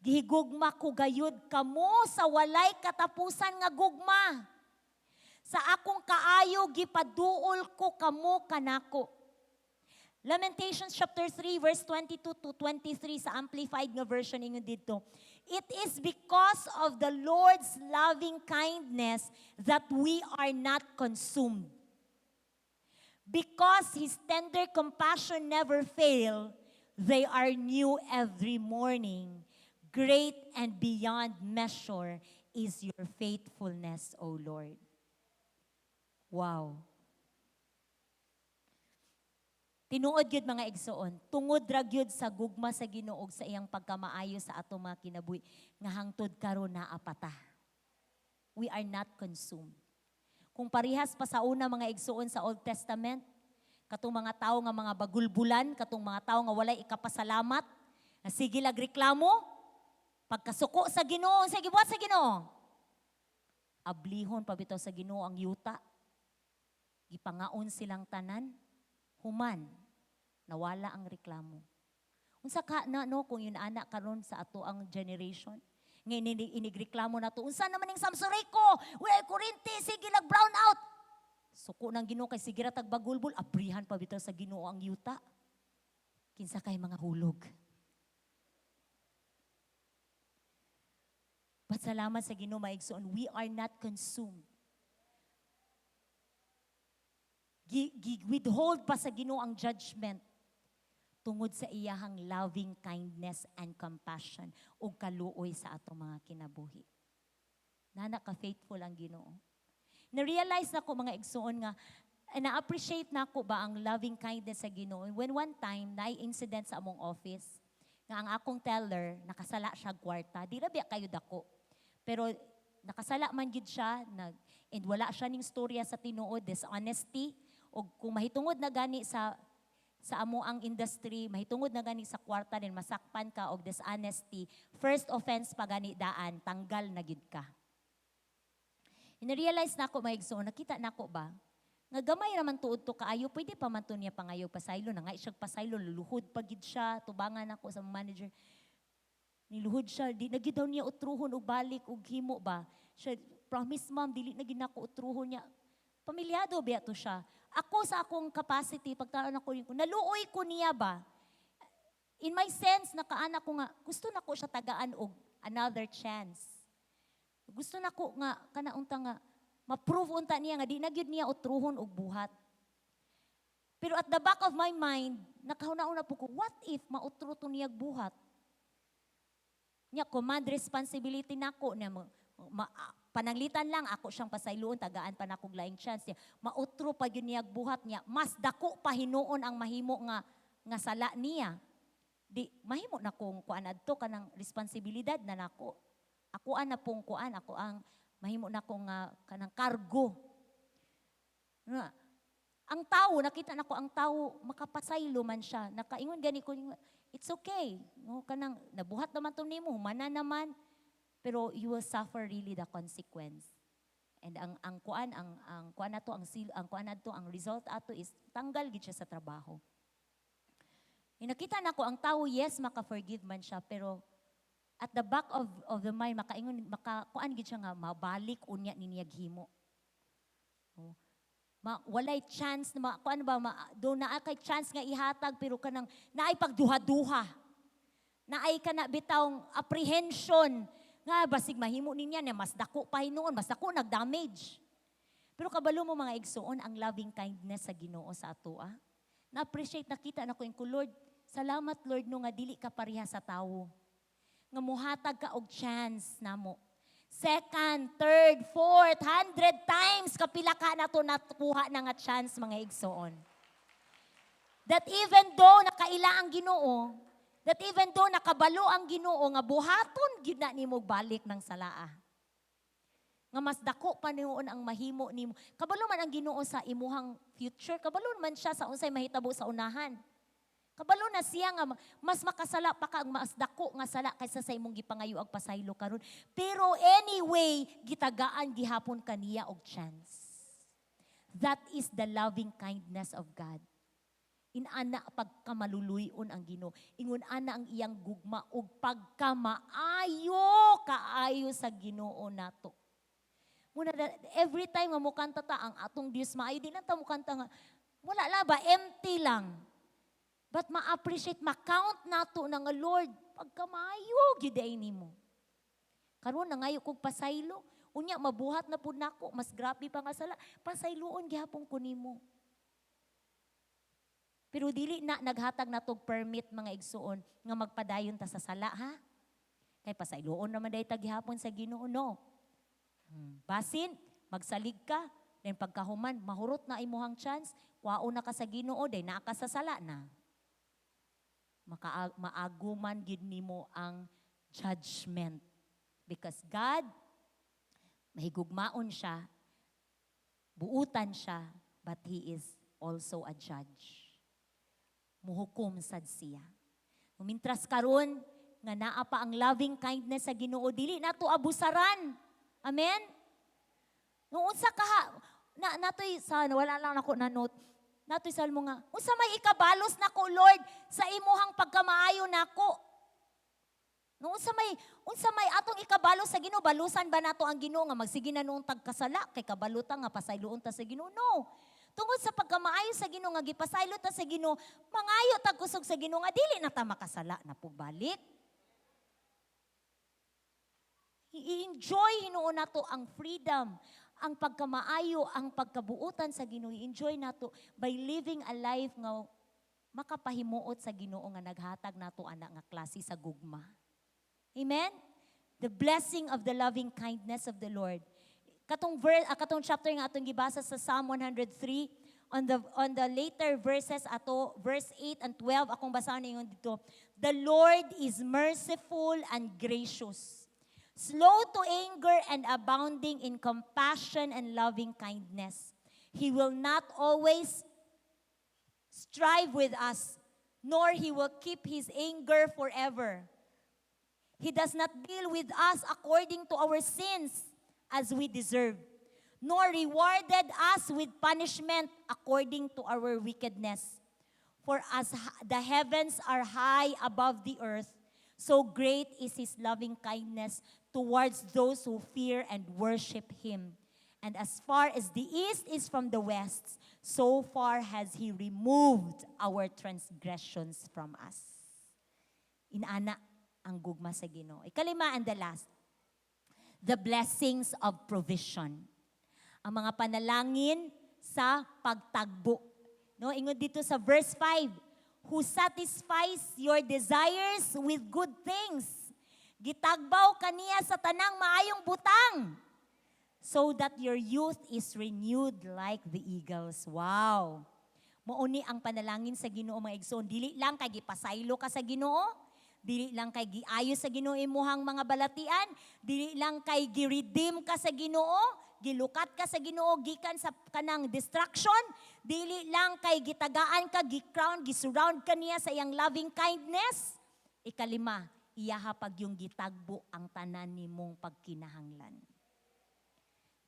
Speaker 1: Gihigugma ko gayud kamo sa walay katapusan nga gugma. Sa akong kaayo gipaduol ko kamo kanako. Lamentations chapter 3 verse 22 to 23 sa amplified nga version ingon didto. It is because of the Lord's loving kindness that we are not consumed. Because His tender compassion never fail, they are new every morning. Great and beyond measure is your faithfulness, O Lord. Wow. Tinuod gyud mga igsoon, tungod ra gyud sa gugma sa Ginoo sa iyang pagkamaayo sa ato mga kinabuhi nga hangtod karon naa pata. We are not consumed. Kung parihas pa sa una mga igsoon sa Old Testament, katong mga tao nga mga bagulbulan, katong mga tao nga walay ikapasalamat, na sige lag reklamo, pagkasuko sa Ginoo, sige buhat sa Ginoo. Ablihon pabitaw sa Ginoo ang yuta. Gipangaon silang tanan, human, nawala ang reklamo. Unsa ka na no kung yun anak karon sa ato ang generation? Ngayon inigreklamo na to. Unsa naman yung Samsurico? Wala kurinti, sige lag brown out. Suko ng Ginoo kay sige ra tag bagulbul, aprihan pa bitaw sa Ginoo ang yuta. Kinsa kay mga hulog. Pasalamat sa Ginoo maigsoon, we are not consumed. Withhold pa sa Ginoo ang judgment tungod sa iyahang loving kindness and compassion ug kaluoy sa atong mga kinabuhi. Nana ka faithful ang Ginoo. Na-realize na ko mga igsoon nga na-appreciate na ko ba ang loving kindness sa Ginoo. When one time na incident sa among office nga ang akong teller nakasala siya kwarta, di ra biya kayo dako. Pero nakasala man gid siya and wala siya ning storya sa tinuod, dishonesty o kung mahitungod na gani sa amo ang industry, mahitungod na gani sa kwarta din, masakpan ka og dishonesty, first offense pa gani daan, tanggal na gid ka. Na-realize na ako, maigsoon, nakita na ako ba? Nga gamay naman tuod to kaayo, pwede pa man to niya pangayo pasaylo, na nga siyag pasaylo, luluhod pa gid siya, tubangan ako sa manager. Niluhod siya, di na gid daw niya utruhon og balik og himo ba? Siya, promise ma'am, dili na gid nako utruhon niya. Pamilyado ba to siya? Ako sa akong capacity, pagtaan ako yun, naluoy ko niya ba? In my sense, nakaanak ko nga, gusto na ko siya tagaan og another chance. Gusto na ko nga, kanaunta nga, ma-prove unta niya nga, di na gyud niya utruhon og buhat. Pero at the back of my mind, nakahuna-una po ko, what if mautro to niyag buhat? Nya, command responsibility nako na pananglitan lang, ako siyang pasayloon, tagaan pa na kong laing chance. Mautro pa yun niyag buhat niya, mas dako pa hinuon ang mahimo nga sala niya. Di, mahimo na kong kuan adto kanang responsibilidad na nako. Ako na pong kuan, ako ang mahimo na kong kanang kargo. Ang tao, nakita na ko ang tao, makapasaylo man siya. Nakaingon gani ko, it's okay. No, kanang nabuhat naman to nimo, humana naman. Pero you will suffer really the consequence. And ang kuan na to, ang result ato is tanggal gid siya sa trabaho. Nakita na ko ang tao, yes, maka-forgive man siya, pero at the back of the mind, makaingon, kuan gid siya nga, mabalik unya ni niyag himo. Oh. Walay chance na kuan ba do na kay chance nga ihatag pero kanang naay pagduha-duha. Naay kana bitawng apprehension nga basig mahimo ninya na mas dako pa hinuon, mas dako nag-damage. Pero kabalo mo mga igsoon ang loving kindness sa Ginoo sa atoa. Na-appreciate nakita na ko yung Lord, salamat Lord no nga dili ka pareha sa tawo. Nga muhatag ka og chance namo. Second, third, fourth, 100 times kapila ka na to natukuha na nga chance mga igsoon. That even though nakaila ang Ginoo, that even though nakabalo ang Ginoo nga buhaton gyud na nimo balik ng salaa. Nga mas dako pa niyoon ang mahimo nimo. Kabalo man ang Ginoo sa imuhang future, kabalo man siya sa unsay mahitabo sa unahan. Kabalo na siya nga mas makasala pa ka ang mas dako nga sala kaysa sa imong gipangayo ag pasaylo karon. Pero anyway, gitagaan gihapon kaniya og chance. That is the loving kindness of God. Inana pagkamaluluyon ang Ginoo. Ingon ana ang iyang gugma ug kaayo sa Ginoo nato. Muna every time nga mo kanta ta ang atong Dios maayo, di lang ta mo kanta nga wala la ba empty lang. But ma-appreciate, ma-count nato na nga, Lord, pagkamayo, giday nimo. Karon na ngayo kog pasaylo, unya mabuhat na pud nako, mas grabe pa nga sala, pasayloon gihapon ko nimo. Pero dili na naghatag natog permit mga igsuon nga magpadayon ta sa sala, ha? Kay pasayloon naman day ta gihapon sa Ginoo, no? Basin, magsalig ka, then pagkahuman, mahurot na imuhang chance, kwaon na ka sa Ginoo, day naa ka sa sala na. Maaguman gid nimo ang judgment. Because God, mahigugmaon siya, buutan siya, but He is also a judge. Muhukom sad siya. Mintras karon nga naa pa ang loving kindness sa Ginoo, dili nato abusaran. Amen? Noon sa natoy sa wala lang ako na note. Natoy salmo nga, unsa may ikabalos nako Lord sa imuhang pagkamaayo nako. No unsa may atong ikabalos sa Ginoo, balusan ba nato ang Ginoo nga magsige na noong tagkasala kay kabalutan nga pasayloon ta sa Ginoo? No. Tungod sa pagkamaayo sa Ginoo nga gipasaylo ta sa Ginoo, mangayo ta kusog sa Ginoo nga dili na ta makasala na pugbalik. I-enjoy hinuon nato ang freedom, ang pagkamaayo, ang pagkabuutan sa Ginoo. I-enjoy nato by living a life nga makapahimuot sa Ginoo nga naghatag nato ana nga klase sa gugma. Amen? The blessing of the loving kindness of the Lord. Katong chapter nga atong gibasa sa Psalm 103, on the later verses ato, verse 8 and 12, akong basahin ninyo dito. The Lord is merciful and gracious, slow to anger and abounding in compassion and loving kindness. He will not always strive with us, nor He will keep His anger forever. He does not deal with us according to our sins as we deserve, nor rewarded us with punishment according to our wickedness. For as the heavens are high above the earth, so great is His loving kindness towards those who fear and worship Him. And as far as the east is from the west, so far has He removed our transgressions from us. Inana ang gugma sa Ginoo. Ikalima and the last. The blessings of provision. Ang mga panalangin sa pagtagbo. No, ingon dito sa verse 5, who satisfies your desires with good things. Gitagbaw kaniya sa tanang maayong butang, so that your youth is renewed like the eagles. Wow! Mauni ang panalangin sa Ginoo mga igsoon. Dili lang kay gipasaylo ka sa Ginoo, dili lang kay giayo sa Ginoo imuhang mga balatian, dili lang kay gi-redeem ka sa Ginoo, gilukat ka sa Ginoo gikan sa kanang distraction, dili lang kay gitagaan ka, gi-crown, gi-surround ka niya sa iyang loving kindness. Ikalima, iyaha pag yung gitagbo ang tanan nimong pagkinahanglan.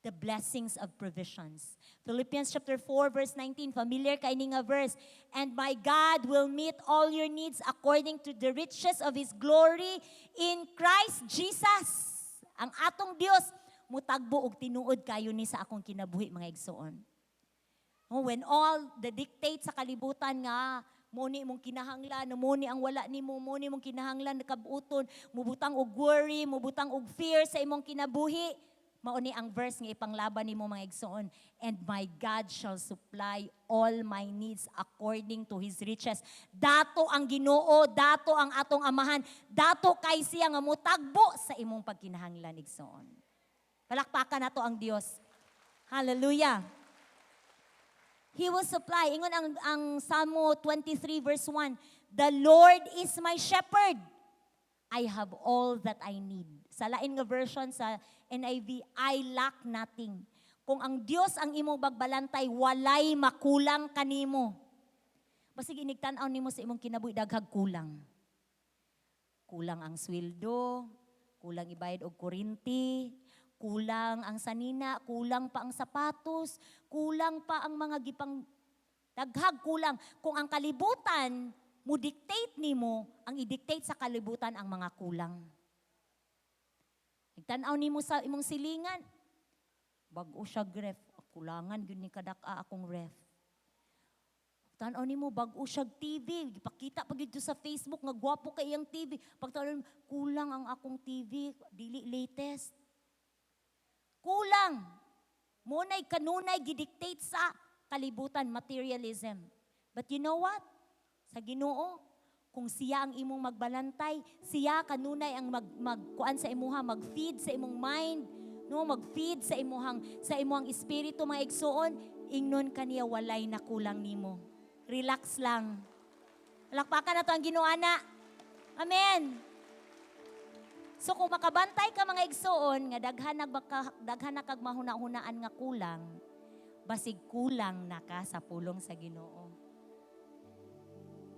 Speaker 1: The blessings of provisions. Philippians chapter 4 verse 19, familiar kay ni nga verse. And my God will meet all your needs according to the riches of His glory in Christ Jesus. Ang atong Dios mutagbo og tinuod kayo ni sa akong kinabuhi mga igsoon. When all the dictates sa kalibutan nga muni mong kinahanglan, muni ang wala nimo, muni mong kinahanglan nakabuton, mubutang og worry, mubutang og fear sa imong kinabuhi. Mauni ang verse nga ipanglaban nimo mga igsoon. And my God shall supply all my needs according to His riches. Dato ang Ginoo, dato ang atong amahan, dato kay siya nga mutagbo sa imong pagkinahanglan igsoon. Palakpakan nato ang Dios. Hallelujah. He will supply. Ingon ang Psalmo 23 verse 1. The Lord is my shepherd. I have all that I need. Sa lain nga version sa NIV, I lack nothing. Kung ang Dios ang imong bagbalantay, walay makulang kanimo. Basig inigtan-aw nimo sa imong kinabuhi daghag kulang. Kulang ang sweldo, kulang ibayad og kuryente, kulang ang sanina, kulang pa ang sapatos, kulang pa ang mga gipang daghag kulang. Kung ang kalibutan mo dictate nimo, ang i-dictate sa kalibutan ang mga kulang. Nagtanaw nimo sa imong silingan, bag-o siya ref, kulangan gyud ni kadaka akong ref. Tanaw nimo bag-o siya TV, gipakita pa gyud sa Facebook nga gwapo kay iyang TV. Pagtanaw kulang ang akong TV, dili latest. Kulang. Munay kanunay gidictate sa kalibutan, materialism. But you know what? Sa Ginoo, kung siya ang imong magbalantay, siya kanunay ang magkuan sa imuha, mag-feed sa imong mind, no, mag-feed sa imong espiritu mga igsoon, ingnon kaniya walay na kulang nimo. Relax lang. Lakpakan na to ang Ginoo ana. Amen. So kung makabantay ka mga igsoon nga daghan na kag mahuna-hunaan nga kulang, basig kulang na ka sa pulong sa Ginoo.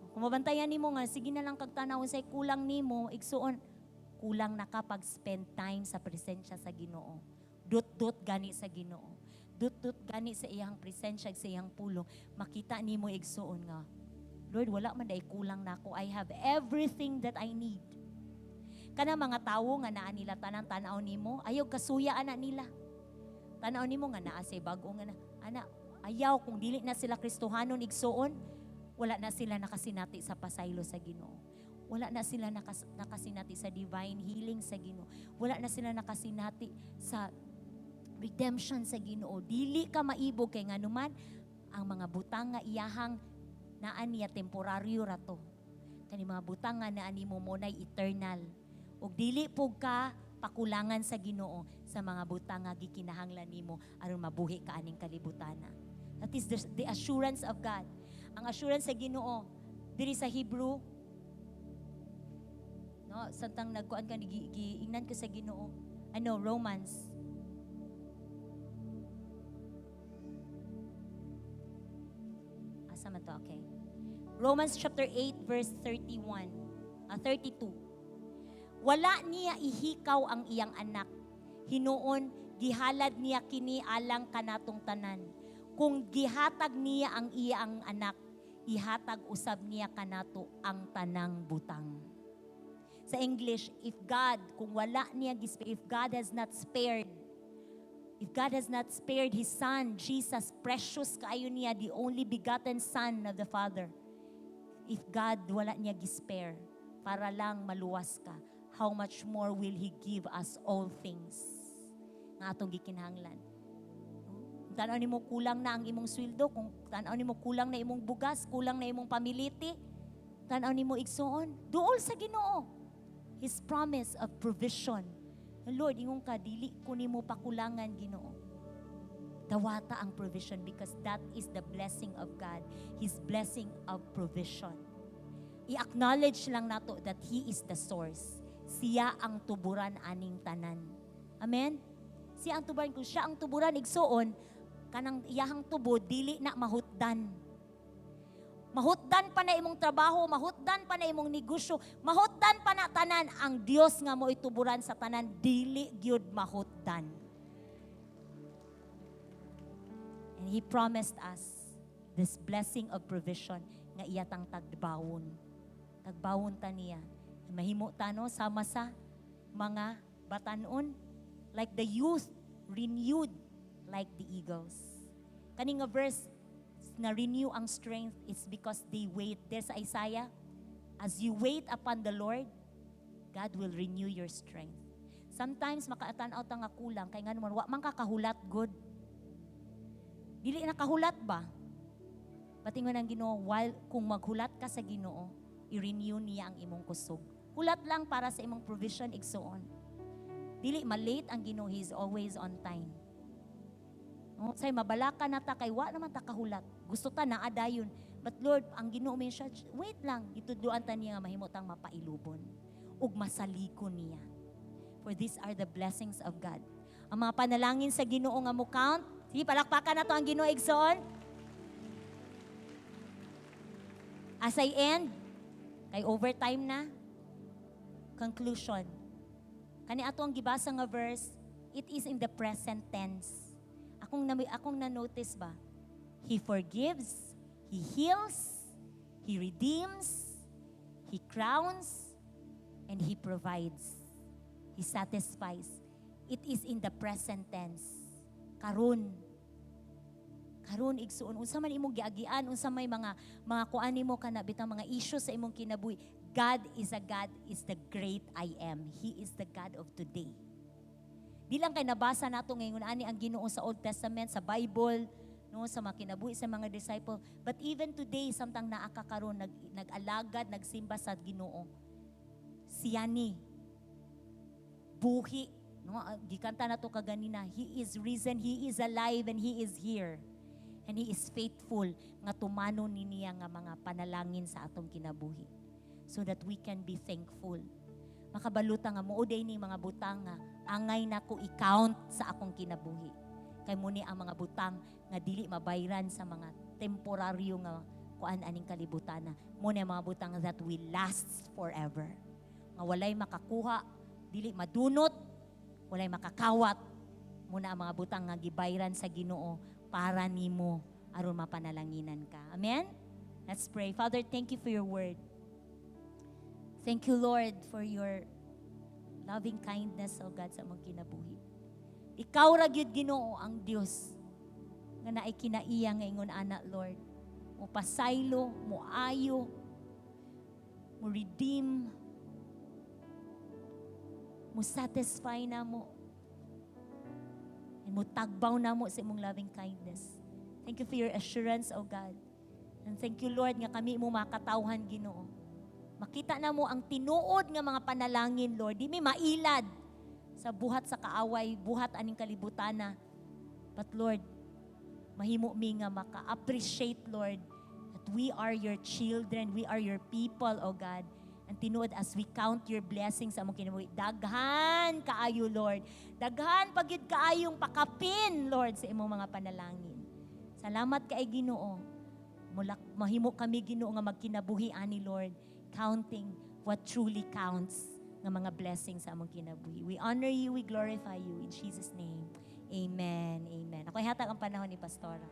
Speaker 1: Kung mabantayan nimo nga sige na lang kag tanawon say kulang nimo, igsuon kulang na ka pag spend time sa presensya sa Ginoo. Dut-dut gani sa Ginoo. Dut-dut gani sa iyang presensya sa iyang pulong. Makita nimo igsuon nga, Lord, wala man day kulang nako. I have everything that I need. Kana mga tawo nga naa nila tanang tanaw nimo, ayaw kasuya ana nila. Tanaw nimo nga naa say bag-o nga na. Ana, ayaw kung dili na sila Kristohanon igsuon, wala na sila nakasinati sa pasaylo sa Ginoo. Wala na sila nakasinati sa divine healing sa Ginoo. Wala na sila nakasinati sa redemption sa Ginoo. Dili ka maibog kay nganuman ang mga butang nga iyahang naan niya temporaryo rato. Kani mga butang nga naan nimo mo nay eternal. Ug dili pug ka pakulangan sa Ginoo sa mga butang nga gikinahanglan nimo aron mabuhi ka aning kalibutana. That is the assurance of God. Ang assurance sa Ginoo diri sa Hebrew, no, santang nagkuan ka giingnan ko sa Ginoo. Romans. Asa man to? Okay. Romans chapter 8 verse 32. Wala niya ihikaw ang iyang anak. Hinuon gihalad niya kini alang kanatong tanan. Kung gihatag niya ang iyang anak, ihatag usab niya kanato ang tanang butang. Sa English, if God has not spared His Son, Jesus, precious kaayo niya, the only begotten Son of the Father. If God wala niya gispare para lang maluwas ka, how much more will He give us all things? nga atong gikinahanglan. Kung tanaw nimo kulang na ang imong sweldo, kung tanaw nimo kulang na imong bugas, kulang na imong pamiliti, tanaw nimo igsuon, duol sa Ginoo. His promise of provision. Lord, ingon ka, dili ko nimo pakulangan, Ginoo. Dawata ang provision because that is the blessing of God. His blessing of provision. I-acknowledge lang nato that He is the source. Siya ang tuburan aning tanan. Amen? Siya ang tuburan. Kung siya ang tuburan, igsuon, kanang iyahang tubo, dili na mahutdan. Mahutdan pa na imong trabaho, mahutdan pa na imong negosyo, mahutdan pa na tanan. Ang Dios nga mo ituburan sa tanan, dili gyud mahutdan. And He promised us this blessing of provision nga iyatang tagbawon. Tagbawon ta niya. Mahimo ta no sama sa mga batanon like the youth renewed like the eagles. Kaning nga verse na renew ang strength is because they wait. There's Isaiah, as you wait upon the Lord, God will renew your strength. Sometimes makaatan-aw ta nga kulang kay nganuman wa man ka kahulat good. Dili na kahulat ba? Patingon ang Ginoo, while kung maghulat ka sa Ginoo, i-renew niya ang imong kusog. Hulat lang para sa imong provision igsuon. Dili malate ang Ginoo, He is always on time. No, say mabalaka na ta kay wa naman ta kahulat. Gusto ta naa dayon. But Lord, ang Ginoo man siya, wait lang, itudloan ta niya nga mahimutang mapailubon ug masaliko niya. For these are the blessings of God. Ang mga panalangin sa Ginoo nga mo count. Sige, palakpakan na to ang Ginoo igsoon. As I end, kay overtime na, conclusion. Kani ato ang gibasa nga verse, it is in the present tense. Akong na-notice ba? He forgives, He heals, He redeems, He crowns, and He provides. He satisfies. It is in the present tense. Karon igsuon unsa man imong giagian, unsa may mga kuan nimo kana bitang mga issues sa imong kinabuhi, God is the great I am. He is the God of today. Di lang kay nabasa nato ngayon ani ang Ginoo sa Old Testament, sa Bible, no, sa mga kinabuhi sa mga disciple, but even today samtang naa ka karon nag-alagad, nagsimba sa Ginoo. Siya ni buhi. No, gikanta na to kaganina, He is risen, He is alive, and He is here. And He is faithful nga tumano niya nga mga panalangin sa atong kinabuhi. So that we can be thankful. Makabaluta nga muuday ni mga butang nga angay na ko i-count sa akong kinabuhi. Kay muni ang mga butang nga dili mabayran sa mga temporaryo nga kuan aning kalibutana. Muni ang mga butang that will last forever. Nga walay makakuha, dili madunot, walay makakawat. Muna ang mga butang nga gibayran sa Ginoo para nimo aron mapanalanginan ka. Amen? Let's pray. Father, thank you for your word. Thank you, Lord, for your loving kindness, O God, sa among kinabuhi. Ikaw ra gyud Ginoo ang Dios nga naay kinaiya nga ingon ana, Lord. Mo pasaylo, mo ayo, mo redeem, mo satisfy na mo, and mo tagbaw na mo sa imong loving kindness. Thank you for your assurance, O God. And thank you, Lord, nga kami mo makatawhan, Ginoo. Makita na mo ang tinuod nga mga panalangin, Lord. Di mi mailad sa buhat sa kaaway, buhat aning kalibutana. But Lord, mahimo mi nga maka-appreciate, Lord, that we are your children, we are your people, O God. And tinuod as we count your blessings sa among kinabuhi, daghan kaayo, Lord. Daghan pagyud kaayong pakapin, Lord, sa imong mga panalangin. Salamat kay Ginoo. Mahimo kami, Ginoo, nga magkinabuhi ani, Lord, counting what truly counts ng mga blessings sa among kinabuhi. We honor you, we glorify you in Jesus' name. Amen. Amen. Ako'y hatag ang panahon ni Pastora.